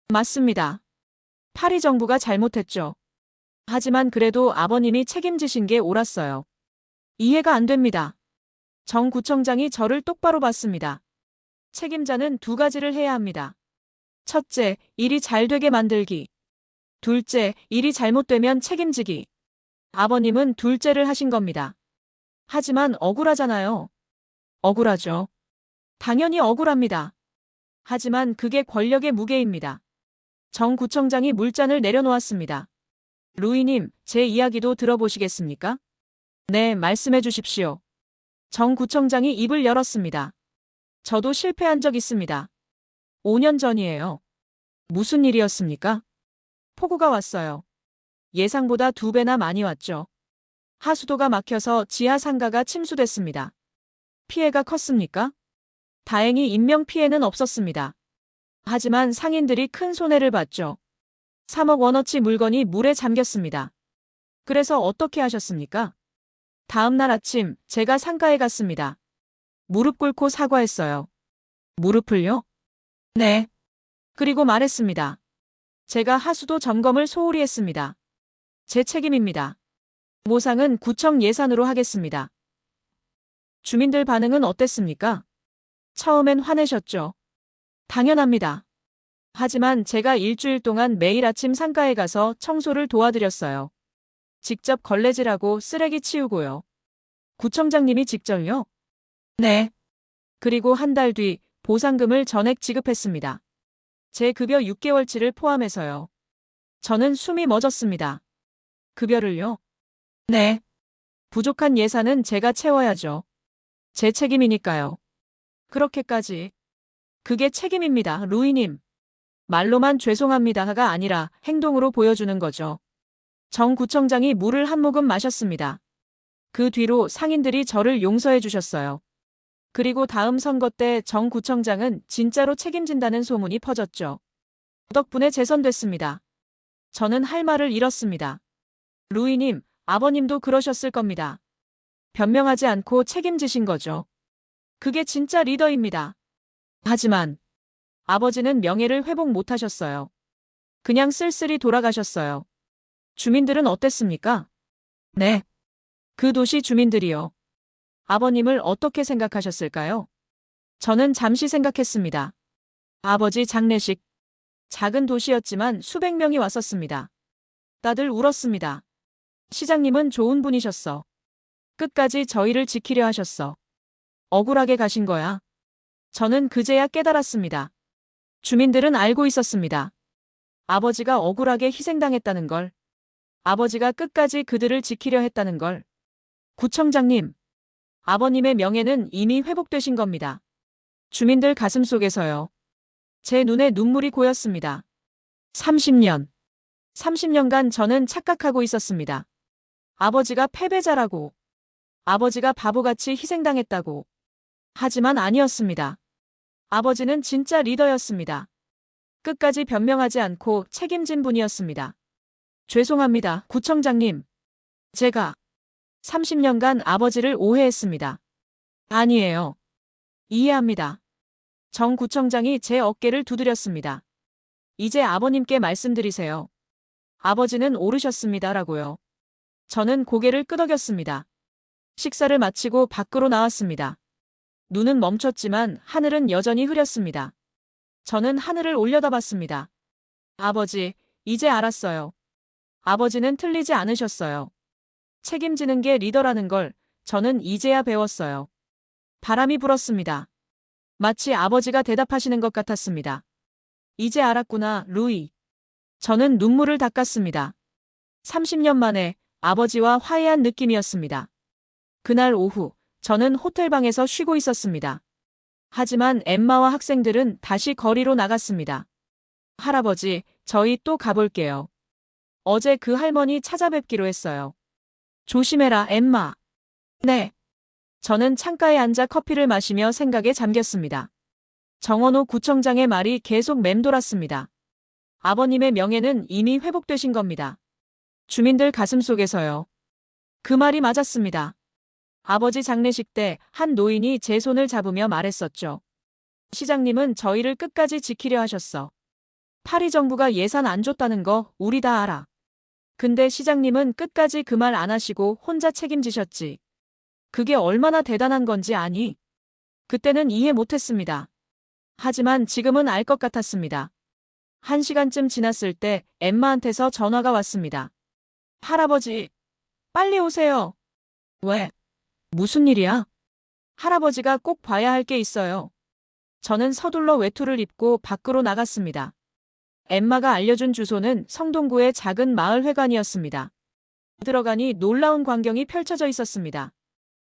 맞습니다. 파리 정부가 잘못했죠. 하지만 그래도 아버님이 책임지신 게 옳았어요. 이해가 안 됩니다. 정 구청장이 저를 똑바로 봤습니다. 책임자는 2가지를 해야 합니다. 첫째, 일이 잘 되게 만들기. 둘째, 일이 잘못되면 책임지기. 아버님은 둘째를 하신 겁니다. 하지만 억울하잖아요. 억울하죠. 당연히 억울합니다. 하지만 그게 권력의 무게입니다. 정 구청장이 물잔을 내려놓았습니다. 루이님, 제 이야기도 들어보시겠습니까? 네, 말씀해 주십시오. 정 구청장이 입을 열었습니다. 저도 실패한 적 있습니다. 5년 전이에요. 무슨 일이었습니까? 폭우가 왔어요. 예상보다 2배나 많이 왔죠. 하수도가 막혀서 지하 상가가 침수됐습니다. 피해가 컸습니까? 다행히 인명피해는 없었습니다. 하지만 상인들이 큰 손해를 봤죠. 3억 원어치 물건이 물에 잠겼습니다. 그래서 어떻게 하셨습니까? 다음 날 아침 제가 상가에 갔습니다. 무릎 꿇고 사과했어요. 무릎을요? 네. 그리고 말했습니다. 제가 하수도 점검을 소홀히 했습니다. 제 책임입니다. 보상은 구청 예산으로 하겠습니다. 주민들 반응은 어땠습니까? 처음엔 화내셨죠. 당연합니다. 하지만 제가 일주일 동안 매일 아침 상가에 가서 청소를 도와드렸어요. 직접 걸레질하고 쓰레기 치우고요. 구청장님이 직접요? 네. 그리고 한 달 뒤 보상금을 전액 지급했습니다. 제 급여 6개월치를 포함해서요. 저는 숨이 멎었습니다. 급여를요? 네. 부족한 예산은 제가 채워야죠. 제 책임이니까요. 그렇게까지. 그게 책임입니다, 루이님. 말로만 죄송합니다가 아니라 행동으로 보여주는 거죠. 정 구청장이 물을 한 모금 마셨습니다. 그 뒤로 상인들이 저를 용서해 주셨어요. 그리고 다음 선거 때 정 구청장은 진짜로 책임진다는 소문이 퍼졌죠. 덕분에 재선됐습니다. 저는 할 말을 잃었습니다. 루이님, 아버님도 그러셨을 겁니다. 변명하지 않고 책임지신 거죠. 그게 진짜 리더입니다. 하지만 아버지는 명예를 회복 못하셨어요. 그냥 쓸쓸히 돌아가셨어요. 주민들은 어땠습니까? 네. 그 도시 주민들이요. 아버님을 어떻게 생각하셨을까요? 저는 잠시 생각했습니다. 아버지 장례식. 작은 도시였지만 수백 명이 왔었습니다. 다들 울었습니다. 시장님은 좋은 분이셨어. 끝까지 저희를 지키려 하셨어. 억울하게 가신 거야. 저는 그제야 깨달았습니다. 주민들은 알고 있었습니다. 아버지가 억울하게 희생당했다는 걸. 아버지가 끝까지 그들을 지키려 했다는 걸. 구청장님, 아버님의 명예는 이미 회복되신 겁니다. 주민들 가슴속에서요. 제 눈에 눈물이 고였습니다. 30년간 저는 착각하고 있었습니다. 아버지가 패배자라고. 아버지가 바보같이 희생당했다고. 하지만 아니었습니다. 아버지는 진짜 리더였습니다. 끝까지 변명하지 않고 책임진 분이었습니다. 죄송합니다, 구청장님. 제가 30년간 아버지를 오해했습니다. 아니에요. 이해합니다. 정 구청장이 제 어깨를 두드렸습니다. 이제 아버님께 말씀드리세요. 아버지는 오르셨습니다라고요. 저는 고개를 끄덕였습니다. 식사를 마치고 밖으로 나왔습니다. 눈은 멈췄지만 하늘은 여전히 흐렸습니다. 저는 하늘을 올려다봤습니다. 아버지, 이제 알았어요. 아버지는 틀리지 않으셨어요. 책임지는 게 리더라는 걸 저는 이제야 배웠어요. 바람이 불었습니다. 마치 아버지가 대답하시는 것 같았습니다. 이제 알았구나, 루이. 저는 눈물을 닦았습니다. 30년 만에 아버지와 화해한 느낌이었습니다. 그날 오후, 저는 호텔방에서 쉬고 있었습니다. 하지만 엠마와 학생들은 다시 거리로 나갔습니다. 할아버지, 저희 또 가볼게요. 어제 그 할머니 찾아뵙기로 했어요. 조심해라, 엠마. 네. 저는 창가에 앉아 커피를 마시며 생각에 잠겼습니다. 정원호 구청장의 말이 계속 맴돌았습니다. 아버님의 명예는 이미 회복되신 겁니다. 주민들 가슴속에서요. 그 말이 맞았습니다. 아버지 장례식 때 한 노인이 제 손을 잡으며 말했었죠. 시장님은 저희를 끝까지 지키려 하셨어. 파리 정부가 예산 안 줬다는 거 우리 다 알아. 근데 시장님은 끝까지 그 말 안 하시고 혼자 책임지셨지. 그게 얼마나 대단한 건지 아니? 그때는 이해 못했습니다. 하지만 지금은 알 것 같았습니다. 1시간쯤 지났을 때 엠마한테서 전화가 왔습니다. 할아버지, 빨리 오세요. 왜? 무슨 일이야? 할아버지가 꼭 봐야 할 게 있어요. 저는 서둘러 외투를 입고 밖으로 나갔습니다. 엠마가 알려준 주소는 성동구의 작은 마을 회관이었습니다. 들어가니 놀라운 광경이 펼쳐져 있었습니다.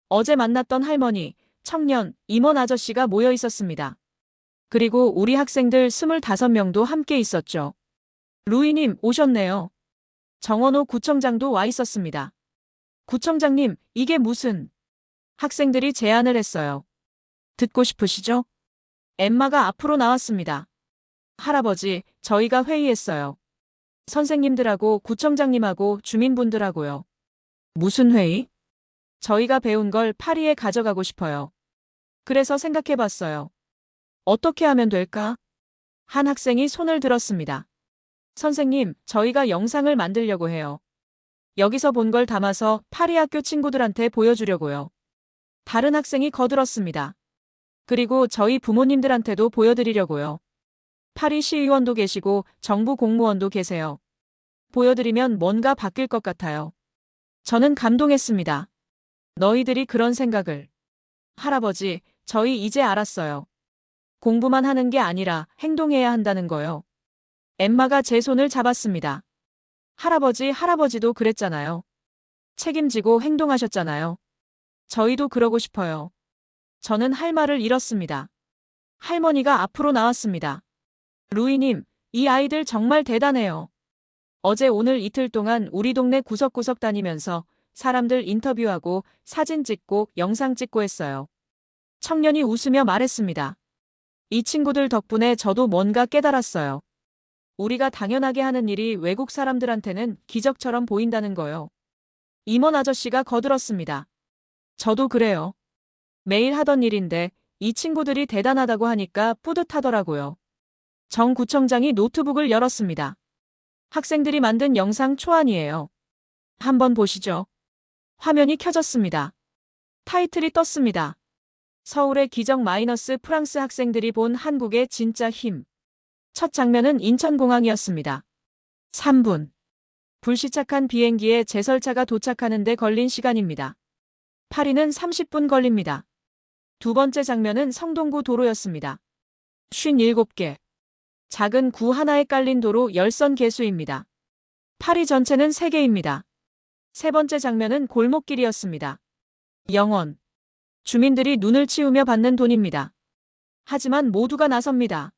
어제 만났던 할머니, 청년, 임원 아저씨가 모여 있었습니다. 그리고 우리 학생들 25명도 함께 있었죠. 루이님 오셨네요. 정원호 구청장도 와 있었습니다. 구청장님, 이게 무슨... 학생들이 제안을 했어요. 듣고 싶으시죠? 엠마가 앞으로 나왔습니다. 할아버지, 저희가 회의했어요. 선생님들하고 구청장님하고 주민분들하고요. 무슨 회의? 저희가 배운 걸 파리에 가져가고 싶어요. 그래서 생각해봤어요. 어떻게 하면 될까? 한 학생이 손을 들었습니다. 선생님, 저희가 영상을 만들려고 해요. 여기서 본 걸 담아서 파리 학교 친구들한테 보여주려고요. 다른 학생이 거들었습니다. 그리고 저희 부모님들한테도 보여드리려고요. 파리 시의원도 계시고 정부 공무원도 계세요. 보여드리면 뭔가 바뀔 것 같아요. 저는 감동했습니다. 너희들이 그런 생각을. 할아버지, 저희 이제 알았어요. 공부만 하는 게 아니라 행동해야 한다는 거요. 엠마가 제 손을 잡았습니다. 할아버지도 그랬잖아요. 책임지고 행동하셨잖아요. 저희도 그러고 싶어요. 저는 할 말을 잃었습니다. 할머니가 앞으로 나왔습니다. 루이님, 이 아이들 정말 대단해요. 어제 오늘 이틀 동안 우리 동네 구석구석 다니면서 사람들 인터뷰하고 사진 찍고 영상 찍고 했어요. 청년이 웃으며 말했습니다. 이 친구들 덕분에 저도 뭔가 깨달았어요. 우리가 당연하게 하는 일이 외국 사람들한테는 기적처럼 보인다는 거요. 임원 아저씨가 거들었습니다. 저도 그래요. 매일 하던 일인데 이 친구들이 대단하다고 하니까 뿌듯하더라고요. 정 구청장이 노트북을 열었습니다. 학생들이 만든 영상 초안이에요. 한번 보시죠. 화면이 켜졌습니다. 타이틀이 떴습니다. 서울의 기적 마이너스 프랑스 학생들이 본 한국의 진짜 힘. 첫 장면은 인천공항이었습니다. 3분. 불시착한 비행기에 제설차가 도착하는데 걸린 시간입니다. 파리는 30분 걸립니다. 두 번째 장면은 성동구 도로였습니다. 57개. 작은 구 하나에 깔린 도로 열선 개수입니다. 파리 전체는 3개입니다. 세 번째 장면은 골목길이었습니다. 영원. 주민들이 눈을 치우며 받는 돈입니다. 하지만 모두가 나섭니다.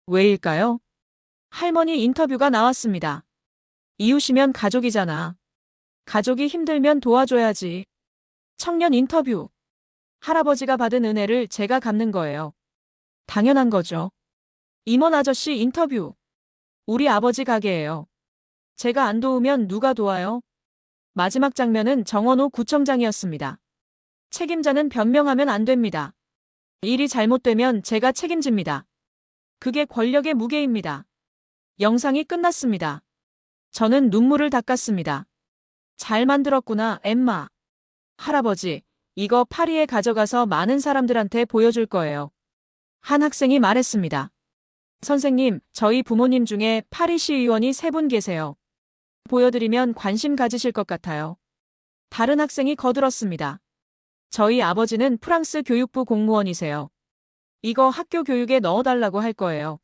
왜일까요? 할머니 인터뷰가 나왔습니다. 이웃이면 가족이잖아. 가족이 힘들면 도와줘야지. 청년 인터뷰. 할아버지가 받은 은혜를 제가 갚는 거예요. 당연한 거죠. 임원 아저씨 인터뷰. 우리 아버지 가게예요. 제가 안 도우면 누가 도와요? 마지막 장면은 정원호 구청장이었습니다. 책임자는 변명하면 안 됩니다. 일이 잘못되면 제가 책임집니다. 그게 권력의 무게입니다. 영상이 끝났습니다. 저는 눈물을 닦았습니다. 잘 만들었구나, 엠마. 할아버지, 이거 파리에 가져가서 많은 사람들한테 보여줄 거예요. 한 학생이 말했습니다. 선생님, 저희 부모님 중에 파리시 의원이 3분 계세요. 보여드리면 관심 가지실 것 같아요. 다른 학생이 거들었습니다. 저희 아버지는 프랑스 교육부 공무원이세요. 이거 학교 교육에 넣어달라고 할 거예요.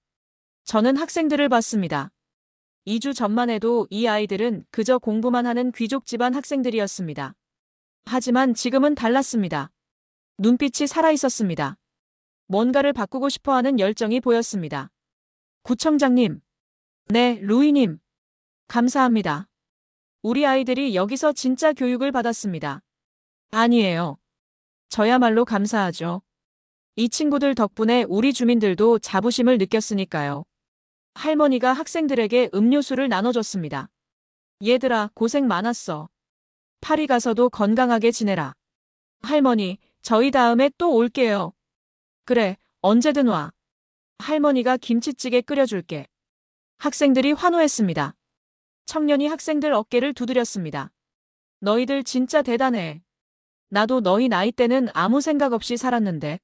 저는 학생들을 봤습니다. 2주 전만 해도 이 아이들은 그저 공부만 하는 귀족 집안 학생들이었습니다. 하지만 지금은 달랐습니다. 눈빛이 살아있었습니다. 뭔가를 바꾸고 싶어하는 열정이 보였습니다. 구청장님. 네, 루이님. 감사합니다. 우리 아이들이 여기서 진짜 교육을 받았습니다. 아니에요. 저야말로 감사하죠. 이 친구들 덕분에 우리 주민들도 자부심을 느꼈으니까요. 할머니가 학생들에게 음료수를 나눠줬습니다. 얘들아, 고생 많았어. 파리 가서도 건강하게 지내라. 할머니, 저희 다음에 또 올게요. 그래, 언제든 와. 할머니가 김치찌개 끓여줄게. 학생들이 환호했습니다. 청년이 학생들 어깨를 두드렸습니다. 너희들 진짜 대단해. 나도 너희 나이 때는 아무 생각 없이 살았는데.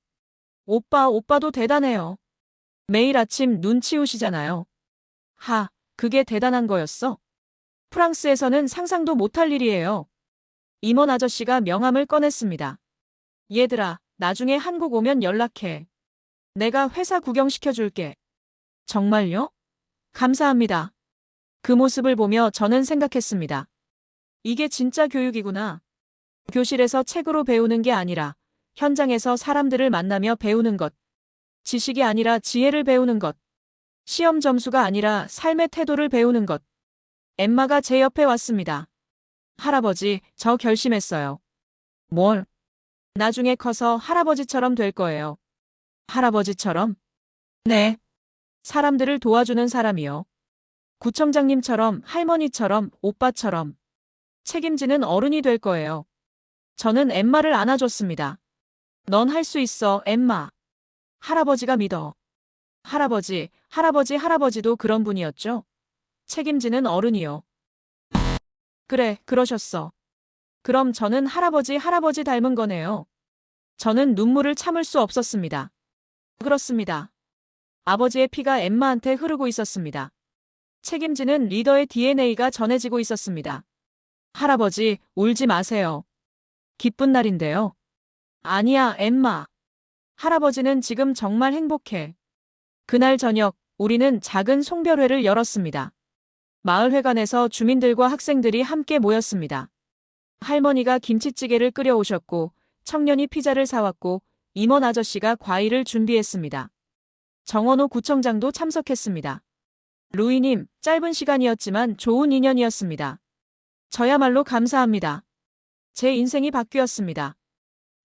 오빠도 대단해요. 매일 아침 눈 치우시잖아요. 그게 대단한 거였어? 프랑스에서는 상상도 못할 일이에요. 임원 아저씨가 명함을 꺼냈습니다. 얘들아, 나중에 한국 오면 연락해. 내가 회사 구경시켜줄게. 정말요? 감사합니다. 그 모습을 보며 저는 생각했습니다. 이게 진짜 교육이구나. 교실에서 책으로 배우는 게 아니라 현장에서 사람들을 만나며 배우는 것. 지식이 아니라 지혜를 배우는 것. 시험 점수가 아니라 삶의 태도를 배우는 것. 엠마가 제 옆에 왔습니다. 할아버지, 저 결심했어요. 뭘? 나중에 커서 할아버지처럼 될 거예요. 할아버지처럼? 네. 사람들을 도와주는 사람이요. 구청장님처럼, 할머니처럼, 오빠처럼. 책임지는 어른이 될 거예요. 저는 엠마를 안아줬습니다. 넌 할 수 있어, 엠마. 할아버지가 믿어. 할아버지도 그런 분이었죠? 책임지는 어른이요. 그래, 그러셨어. 그럼 저는 할아버지 닮은 거네요. 저는 눈물을 참을 수 없었습니다. 그렇습니다. 아버지의 피가 엠마한테 흐르고 있었습니다. 책임지는 리더의 DNA가 전해지고 있었습니다. 할아버지, 울지 마세요. 기쁜 날인데요. 아니야, 엠마. 할아버지는 지금 정말 행복해. 그날 저녁, 우리는 작은 송별회를 열었습니다. 마을회관에서 주민들과 학생들이 함께 모였습니다. 할머니가 김치찌개를 끓여오셨고, 청년이 피자를 사왔고, 임원 아저씨가 과일을 준비했습니다. 정원호 구청장도 참석했습니다. 루이님, 짧은 시간이었지만 좋은 인연이었습니다. 저야말로 감사합니다. 제 인생이 바뀌었습니다.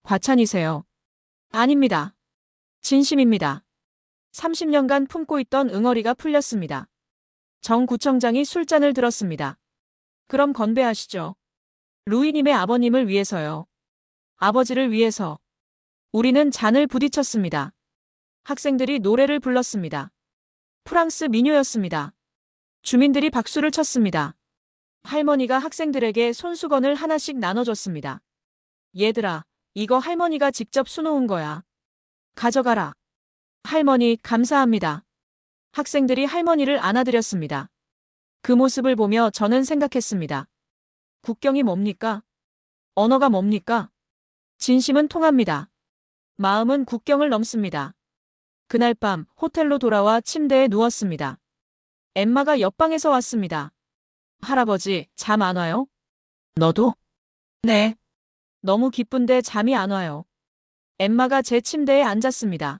과찬이세요. 아닙니다. 진심입니다. 30년간 품고 있던 응어리가 풀렸습니다. 정 구청장이 술잔을 들었습니다. 그럼 건배하시죠. 루이님의 아버님을 위해서요. 아버지를 위해서. 우리는 잔을 부딪혔습니다. 학생들이 노래를 불렀습니다. 프랑스 민요였습니다. 주민들이 박수를 쳤습니다. 할머니가 학생들에게 손수건을 하나씩 나눠줬습니다. 얘들아, 이거 할머니가 직접 수놓은 거야. 가져가라. 할머니, 감사합니다. 학생들이 할머니를 안아드렸습니다. 그 모습을 보며 저는 생각했습니다. 국경이 뭡니까? 언어가 뭡니까? 진심은 통합니다. 마음은 국경을 넘습니다. 그날 밤 호텔로 돌아와 침대에 누웠습니다. 엠마가 옆방에서 왔습니다. 할아버지, 잠 안 와요? 너도? 네. 너무 기쁜데 잠이 안 와요. 엠마가 제 침대에 앉았습니다.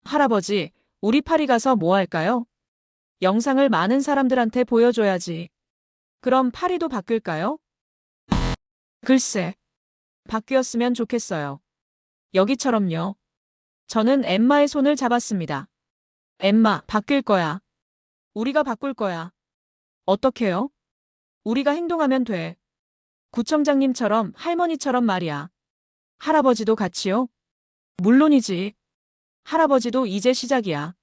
할아버지, 우리 파리 가서 뭐 할까요? 영상을 많은 사람들한테 보여줘야지. 그럼 파리도 바뀔까요? 글쎄, 바뀌었으면 좋겠어요. 여기처럼요. 저는 엠마의 손을 잡았습니다. 엠마, 바뀔 거야. 우리가 바꿀 거야. 어떻게요? 우리가 행동하면 돼. 구청장님처럼 할머니처럼 말이야. 할아버지도 같이요? 물론이지. 할아버지도 이제 시작이야.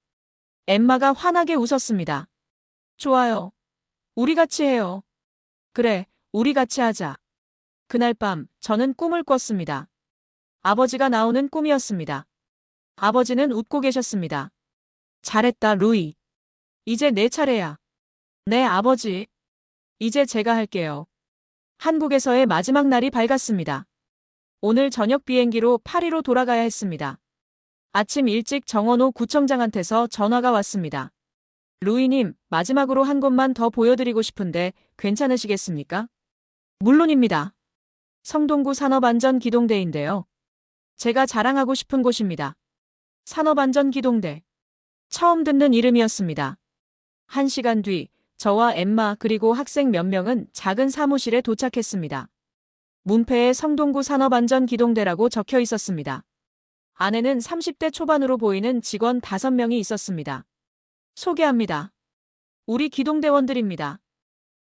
엠마가 환하게 웃었습니다. 좋아요. 우리 같이 해요. 그래, 우리 같이 하자. 그날 밤 저는 꿈을 꿨습니다. 아버지가 나오는 꿈이었습니다. 아버지는 웃고 계셨습니다. 잘했다, 루이. 이제 내 차례야. 네, 아버지. 이제 제가 할게요. 한국에서의 마지막 날이 밝았습니다. 오늘 저녁 비행기로 파리로 돌아가야 했습니다. 아침 일찍 정원호 구청장한테서 전화가 왔습니다. 루이님, 마지막으로 한 곳만 더 보여드리고 싶은데 괜찮으시겠습니까? 물론입니다. 성동구 산업안전기동대인데요. 제가 자랑하고 싶은 곳입니다. 산업안전기동대. 처음 듣는 이름이었습니다. 1시간 뒤 저와 엠마 그리고 학생 몇 명은 작은 사무실에 도착했습니다. 문패에 성동구 산업안전기동대라고 적혀 있었습니다. 안에는 30대 초반으로 보이는 직원 5명이 있었습니다. 소개합니다. 우리 기동대원들입니다.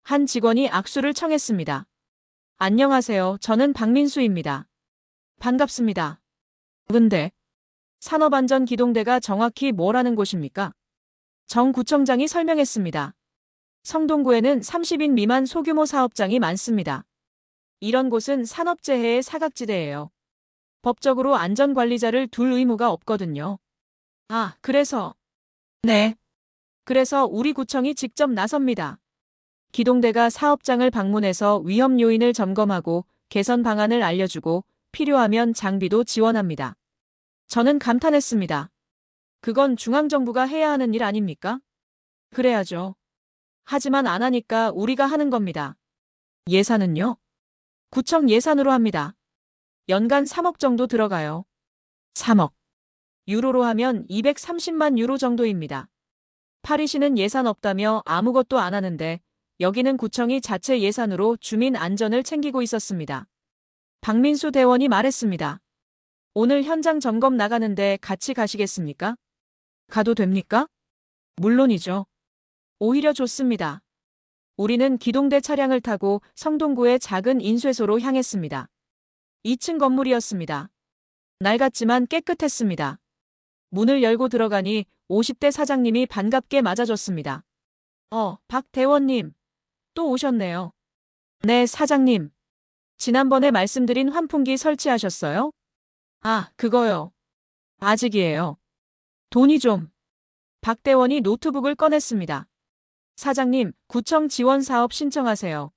한 직원이 악수를 청했습니다. 안녕하세요. 저는 박민수입니다. 반갑습니다. 근데 산업안전기동대가 정확히 뭐라는 곳입니까? 정 구청장이 설명했습니다. 성동구에는 30인 미만 소규모 사업장이 많습니다. 이런 곳은 산업재해의 사각지대예요. 법적으로 안전관리자를 둘 의무가 없거든요. 아, 그래서. 네. 그래서 우리 구청이 직접 나섭니다. 기동대가 사업장을 방문해서 위험 요인을 점검하고 개선 방안을 알려주고 필요하면 장비도 지원합니다. 저는 감탄했습니다. 그건 중앙정부가 해야 하는 일 아닙니까? 그래야죠. 하지만 안 하니까 우리가 하는 겁니다. 예산은요? 구청 예산으로 합니다. 연간 3억 정도 들어가요. 3억. 유로로 하면 230만 유로 정도입니다. 파리시는 예산 없다며 아무것도 안 하는데 여기는 구청이 자체 예산으로 주민 안전을 챙기고 있었습니다. 박민수 대원이 말했습니다. 오늘 현장 점검 나가는데 같이 가시겠습니까? 가도 됩니까? 물론이죠. 오히려 좋습니다. 우리는 기동대 차량을 타고 성동구의 작은 인쇄소로 향했습니다. 2층 건물이었습니다. 낡았지만 깨끗했습니다. 문을 열고 들어가니 50대 사장님이 반갑게 맞아줬습니다. 박 대원님. 또 오셨네요. 네, 사장님. 지난번에 말씀드린 환풍기 설치하셨어요? 아, 그거요. 아직이에요. 돈이 좀. 박 대원이 노트북을 꺼냈습니다. 사장님, 구청 지원 사업 신청하세요.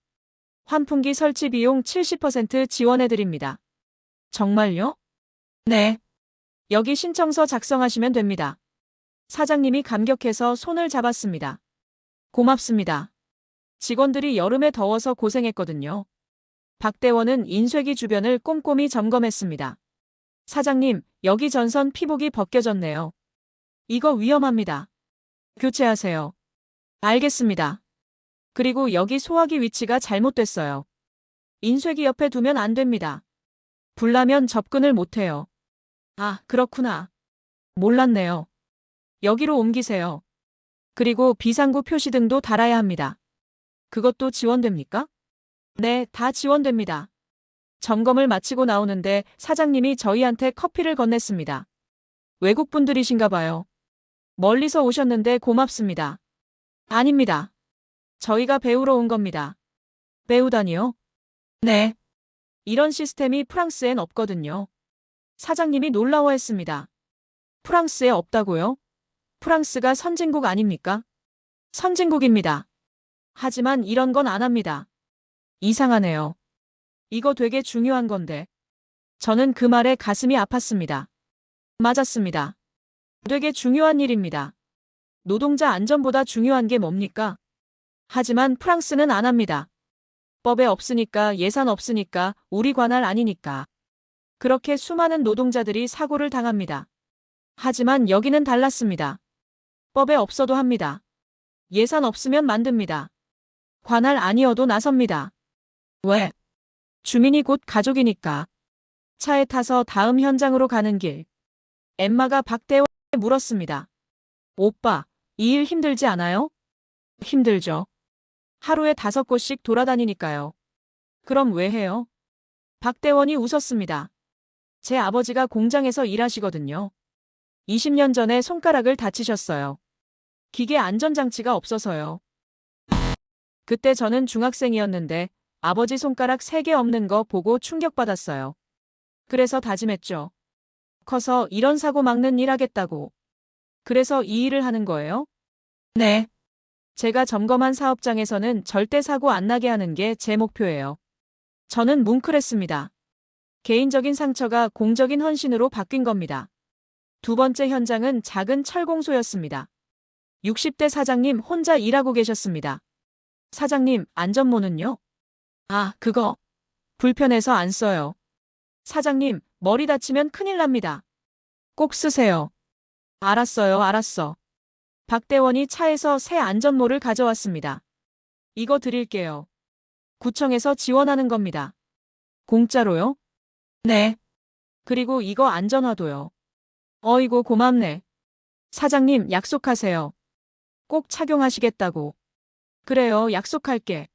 환풍기 설치 비용 70% 지원해드립니다. 정말요? 네. 여기 신청서 작성하시면 됩니다. 사장님이 감격해서 손을 잡았습니다. 고맙습니다. 직원들이 여름에 더워서 고생했거든요. 박 대원은 인쇄기 주변을 꼼꼼히 점검했습니다. 사장님, 여기 전선 피복이 벗겨졌네요. 이거 위험합니다. 교체하세요. 알겠습니다. 그리고 여기 소화기 위치가 잘못됐어요. 인쇄기 옆에 두면 안 됩니다. 불나면 접근을 못해요. 아, 그렇구나. 몰랐네요. 여기로 옮기세요. 그리고 비상구 표시 등도 달아야 합니다. 그것도 지원됩니까? 네, 다 지원됩니다. 점검을 마치고 나오는데 사장님이 저희한테 커피를 건넸습니다. 외국 분들이신가 봐요. 멀리서 오셨는데 고맙습니다. 아닙니다. 저희가 배우러 온 겁니다. 배우다니요? 네. 이런 시스템이 프랑스엔 없거든요. 사장님이 놀라워했습니다. 프랑스에 없다고요? 프랑스가 선진국 아닙니까? 선진국입니다. 하지만 이런 건 안 합니다. 이상하네요. 이거 되게 중요한 건데. 저는 그 말에 가슴이 아팠습니다. 맞았습니다. 되게 중요한 일입니다. 노동자 안전보다 중요한 게 뭡니까? 하지만 프랑스는 안 합니다. 법에 없으니까, 예산 없으니까, 우리 관할 아니니까. 그렇게 수많은 노동자들이 사고를 당합니다. 하지만 여기는 달랐습니다. 법에 없어도 합니다. 예산 없으면 만듭니다. 관할 아니어도 나섭니다. 왜? 주민이 곧 가족이니까. 차에 타서 다음 현장으로 가는 길. 엠마가 박대원에 물었습니다. 오빠, 이 일 힘들지 않아요? 힘들죠. 하루에 5곳씩 돌아다니니까요. 그럼 왜 해요? 박대원이 웃었습니다. 제 아버지가 공장에서 일하시거든요. 20년 전에 손가락을 다치셨어요. 기계 안전장치가 없어서요. 그때 저는 중학생이었는데 아버지 손가락 3개 없는 거 보고 충격받았어요. 그래서 다짐했죠. 커서 이런 사고 막는 일 하겠다고. 그래서 이 일을 하는 거예요? 네. 제가 점검한 사업장에서는 절대 사고 안 나게 하는 게 제 목표예요. 저는 뭉클했습니다. 개인적인 상처가 공적인 헌신으로 바뀐 겁니다. 두 번째 현장은 작은 철공소였습니다. 60대 사장님 혼자 일하고 계셨습니다. 사장님, 안전모는요? 아, 그거. 불편해서 안 써요. 사장님, 머리 다치면 큰일 납니다. 꼭 쓰세요. 알았어요, 알았어. 박대원이 차에서 새 안전모를 가져왔습니다. 이거 드릴게요. 구청에서 지원하는 겁니다. 공짜로요? 네. 그리고 이거 안전화도요. 어이구, 고맙네. 사장님, 약속하세요. 꼭 착용하시겠다고. 그래요, 약속할게.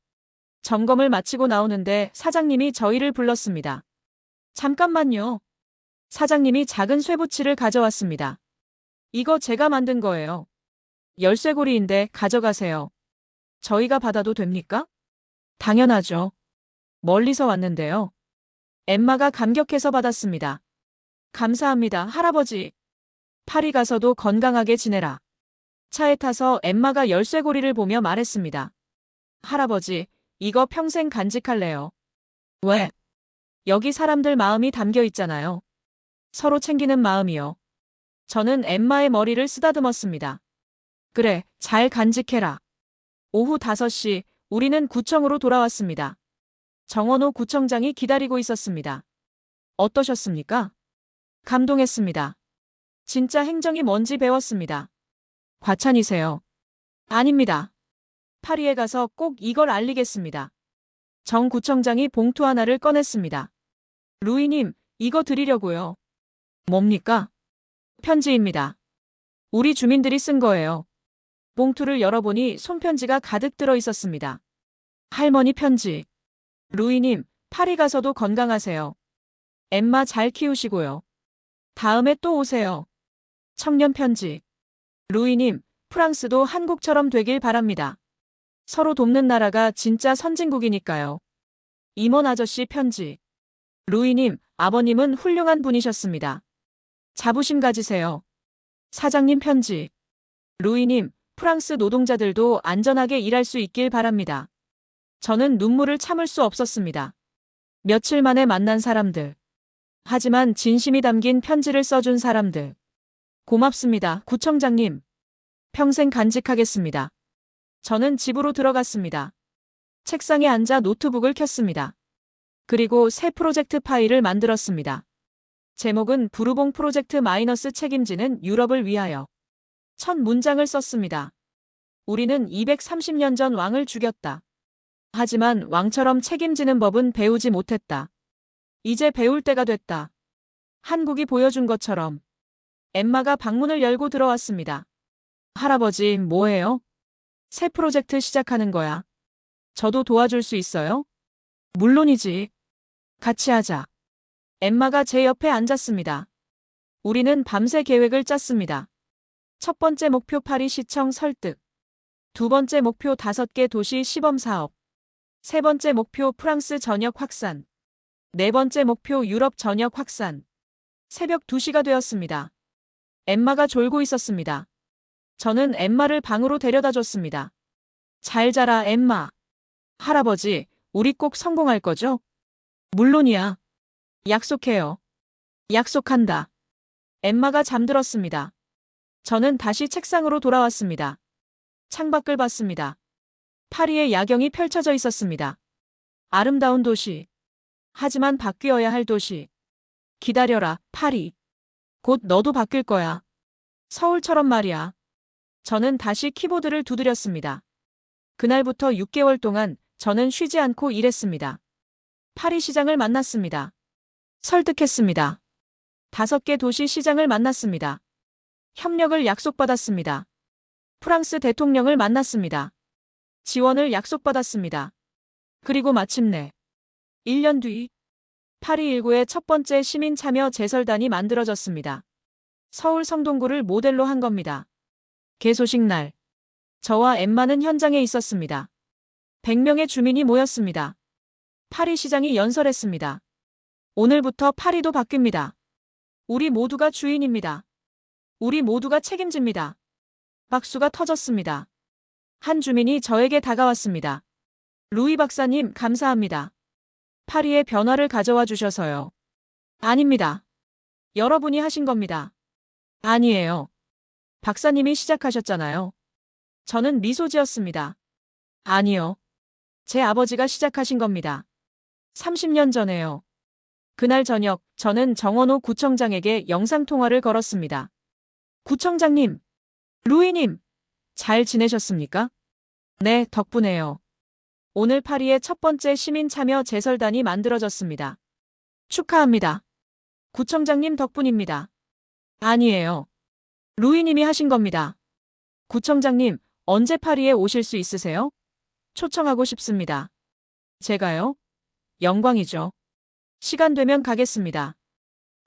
점검을 마치고 나오는데 사장님이 저희를 불렀습니다. 잠깐만요. 사장님이 작은 쇠붙이를 가져왔습니다. 이거 제가 만든 거예요. 열쇠고리인데 가져가세요. 저희가 받아도 됩니까? 당연하죠. 멀리서 왔는데요. 엠마가 감격해서 받았습니다. 감사합니다, 할아버지. 파리 가서도 건강하게 지내라. 차에 타서 엠마가 열쇠고리를 보며 말했습니다. 할아버지, 이거 평생 간직할래요. 왜? 여기 사람들 마음이 담겨 있잖아요. 서로 챙기는 마음이요. 저는 엠마의 머리를 쓰다듬었습니다. 그래, 잘 간직해라. 오후 5시, 우리는 구청으로 돌아왔습니다. 정원호 구청장이 기다리고 있었습니다. 어떠셨습니까? 감동했습니다. 진짜 행정이 뭔지 배웠습니다. 과찬이세요. 아닙니다. 파리에 가서 꼭 이걸 알리겠습니다. 정 구청장이 봉투 하나를 꺼냈습니다. 루이님, 이거 드리려고요. 뭡니까? 편지입니다. 우리 주민들이 쓴 거예요. 봉투를 열어보니 손편지가 가득 들어 있었습니다. 할머니 편지. 루이님, 파리 가서도 건강하세요. 엠마 잘 키우시고요. 다음에 또 오세요. 청년 편지. 루이님, 프랑스도 한국처럼 되길 바랍니다. 서로 돕는 나라가 진짜 선진국이니까요. 임원 아저씨 편지. 루이님, 아버님은 훌륭한 분이셨습니다. 자부심 가지세요. 사장님 편지. 루이님, 프랑스 노동자들도 안전하게 일할 수 있길 바랍니다. 저는 눈물을 참을 수 없었습니다. 며칠 만에 만난 사람들. 하지만 진심이 담긴 편지를 써준 사람들. 고맙습니다, 구청장님. 평생 간직하겠습니다. 저는 집으로 들어갔습니다. 책상에 앉아 노트북을 켰습니다. 그리고 새 프로젝트 파일을 만들었습니다. 제목은 부르봉 프로젝트 마이너스 책임지는 유럽을 위하여. 첫 문장을 썼습니다. 우리는 230년 전 왕을 죽였다. 하지만 왕처럼 책임지는 법은 배우지 못했다. 이제 배울 때가 됐다. 한국이 보여준 것처럼 엠마가 방문을 열고 들어왔습니다. 할아버지, 뭐해요? 새 프로젝트 시작하는 거야. 저도 도와줄 수 있어요? 물론이지. 같이 하자. 엠마가 제 옆에 앉았습니다. 우리는 밤새 계획을 짰습니다. 첫 번째 목표 파리 시청 설득. 두 번째 목표 5개 도시 시범 사업. 세 번째 목표 프랑스 전역 확산. 네 번째 목표 유럽 전역 확산. 새벽 2시가 되었습니다. 엠마가 졸고 있었습니다. 저는 엠마를 방으로 데려다 줬습니다. 잘 자라, 엠마. 할아버지, 우리 꼭 성공할 거죠? 물론이야. 약속해요. 약속한다. 엠마가 잠들었습니다. 저는 다시 책상으로 돌아왔습니다. 창밖을 봤습니다. 파리의 야경이 펼쳐져 있었습니다. 아름다운 도시. 하지만 바뀌어야 할 도시. 기다려라, 파리. 곧 너도 바뀔 거야. 서울처럼 말이야. 저는 다시 키보드를 두드렸습니다. 그날부터 6개월 동안 저는 쉬지 않고 일했습니다. 파리 시장을 만났습니다. 설득했습니다. 5개 도시 시장을 만났습니다. 협력을 약속받았습니다. 프랑스 대통령을 만났습니다. 지원을 약속받았습니다. 그리고 마침내 1년 뒤 파리 1구의 첫 번째 시민 참여 제설단이 만들어졌습니다. 서울 성동구를 모델로 한 겁니다. 개소식 날 저와 엠마는 현장에 있었습니다. 100명의 주민이 모였습니다. 파리 시장이 연설했습니다. 오늘부터 파리도 바뀝니다. 우리 모두가 주인입니다. 우리 모두가 책임집니다. 박수가 터졌습니다. 한 주민이 저에게 다가왔습니다. 루이 박사님, 감사합니다. 파리의 변화를 가져와 주셔서요. 아닙니다. 여러분이 하신 겁니다. 아니에요. 박사님이 시작하셨잖아요. 저는 미소 지었습니다. 아니요. 제 아버지가 시작하신 겁니다. 30년 전에요. 그날 저녁 저는 정원호 구청장에게 영상통화를 걸었습니다. 구청장님, 루이님, 잘 지내셨습니까? 네, 덕분에요. 오늘 파리의 첫 번째 시민 참여 제설단이 만들어졌습니다. 축하합니다. 구청장님 덕분입니다. 아니에요. 루이님이 하신 겁니다. 구청장님, 언제 파리에 오실 수 있으세요? 초청하고 싶습니다. 제가요? 영광이죠. 시간 되면 가겠습니다.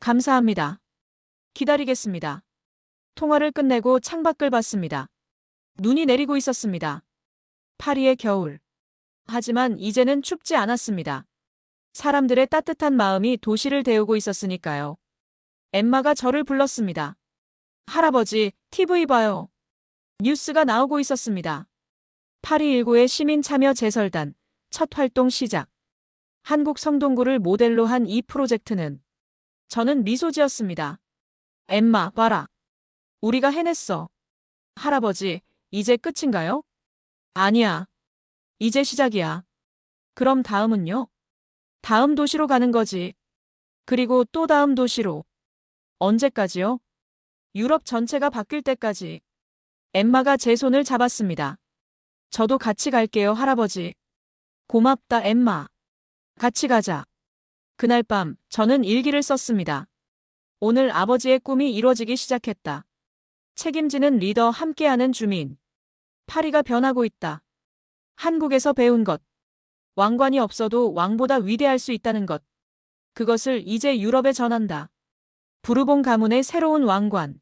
감사합니다. 기다리겠습니다. 통화를 끝내고 창밖을 봤습니다. 눈이 내리고 있었습니다. 파리의 겨울. 하지만 이제는 춥지 않았습니다. 사람들의 따뜻한 마음이 도시를 데우고 있었으니까요. 엠마가 저를 불렀습니다. 할아버지, TV 봐요. 뉴스가 나오고 있었습니다. 파리 1구의 시민 참여 제설단, 첫 활동 시작. 한국 성동구를 모델로 한 이 프로젝트는 저는 미소 지었습니다. 엠마, 봐라. 우리가 해냈어. 할아버지, 이제 끝인가요? 아니야. 이제 시작이야. 그럼 다음은요? 다음 도시로 가는 거지. 그리고 또 다음 도시로. 언제까지요? 유럽 전체가 바뀔 때까지. 엠마가 제 손을 잡았습니다. 저도 같이 갈게요, 할아버지. 고맙다, 엠마. 같이 가자. 그날 밤 저는 일기를 썼습니다. 오늘 아버지의 꿈이 이루어지기 시작했다. 책임지는 리더, 함께하는 주민. 파리가 변하고 있다. 한국에서 배운 것. 왕관이 없어도 왕보다 위대할 수 있다는 것. 그것을 이제 유럽에 전한다. 부르봉 가문의 새로운 왕관.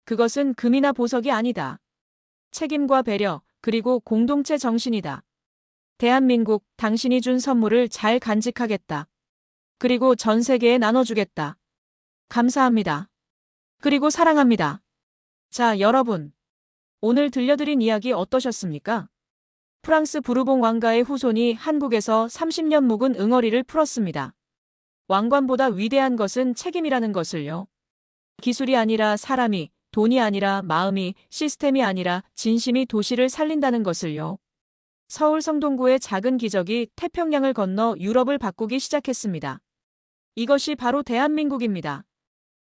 그것은 금이나 보석이 아니다. 책임과 배려, 그리고 공동체 정신이다. 대한민국, 당신이 준 선물을 잘 간직하겠다. 그리고 전 세계에 나눠주겠다. 감사합니다. 그리고 사랑합니다. 자, 여러분. 오늘 들려드린 이야기 어떠셨습니까? 프랑스 부르봉 왕가의 후손이 한국에서 30년 묵은 응어리를 풀었습니다. 왕관보다 위대한 것은 책임이라는 것을요. 기술이 아니라 사람이, 돈이 아니라 마음이, 시스템이 아니라 진심이 도시를 살린다는 것을요. 서울 성동구의 작은 기적이 태평양을 건너 유럽을 바꾸기 시작했습니다. 이것이 바로 대한민국입니다.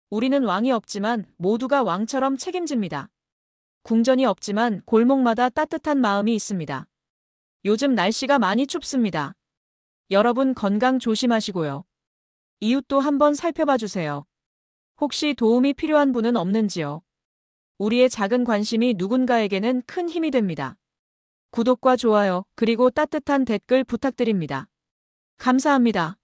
우리는 왕이 없지만 모두가 왕처럼 책임집니다. 궁전이 없지만 골목마다 따뜻한 마음이 있습니다. 요즘 날씨가 많이 춥습니다. 여러분 건강 조심하시고요. 이웃도 한번 살펴봐 주세요. 혹시 도움이 필요한 분은 없는지요? 우리의 작은 관심이 누군가에게는 큰 힘이 됩니다. 구독과 좋아요, 그리고 따뜻한 댓글 부탁드립니다. 감사합니다.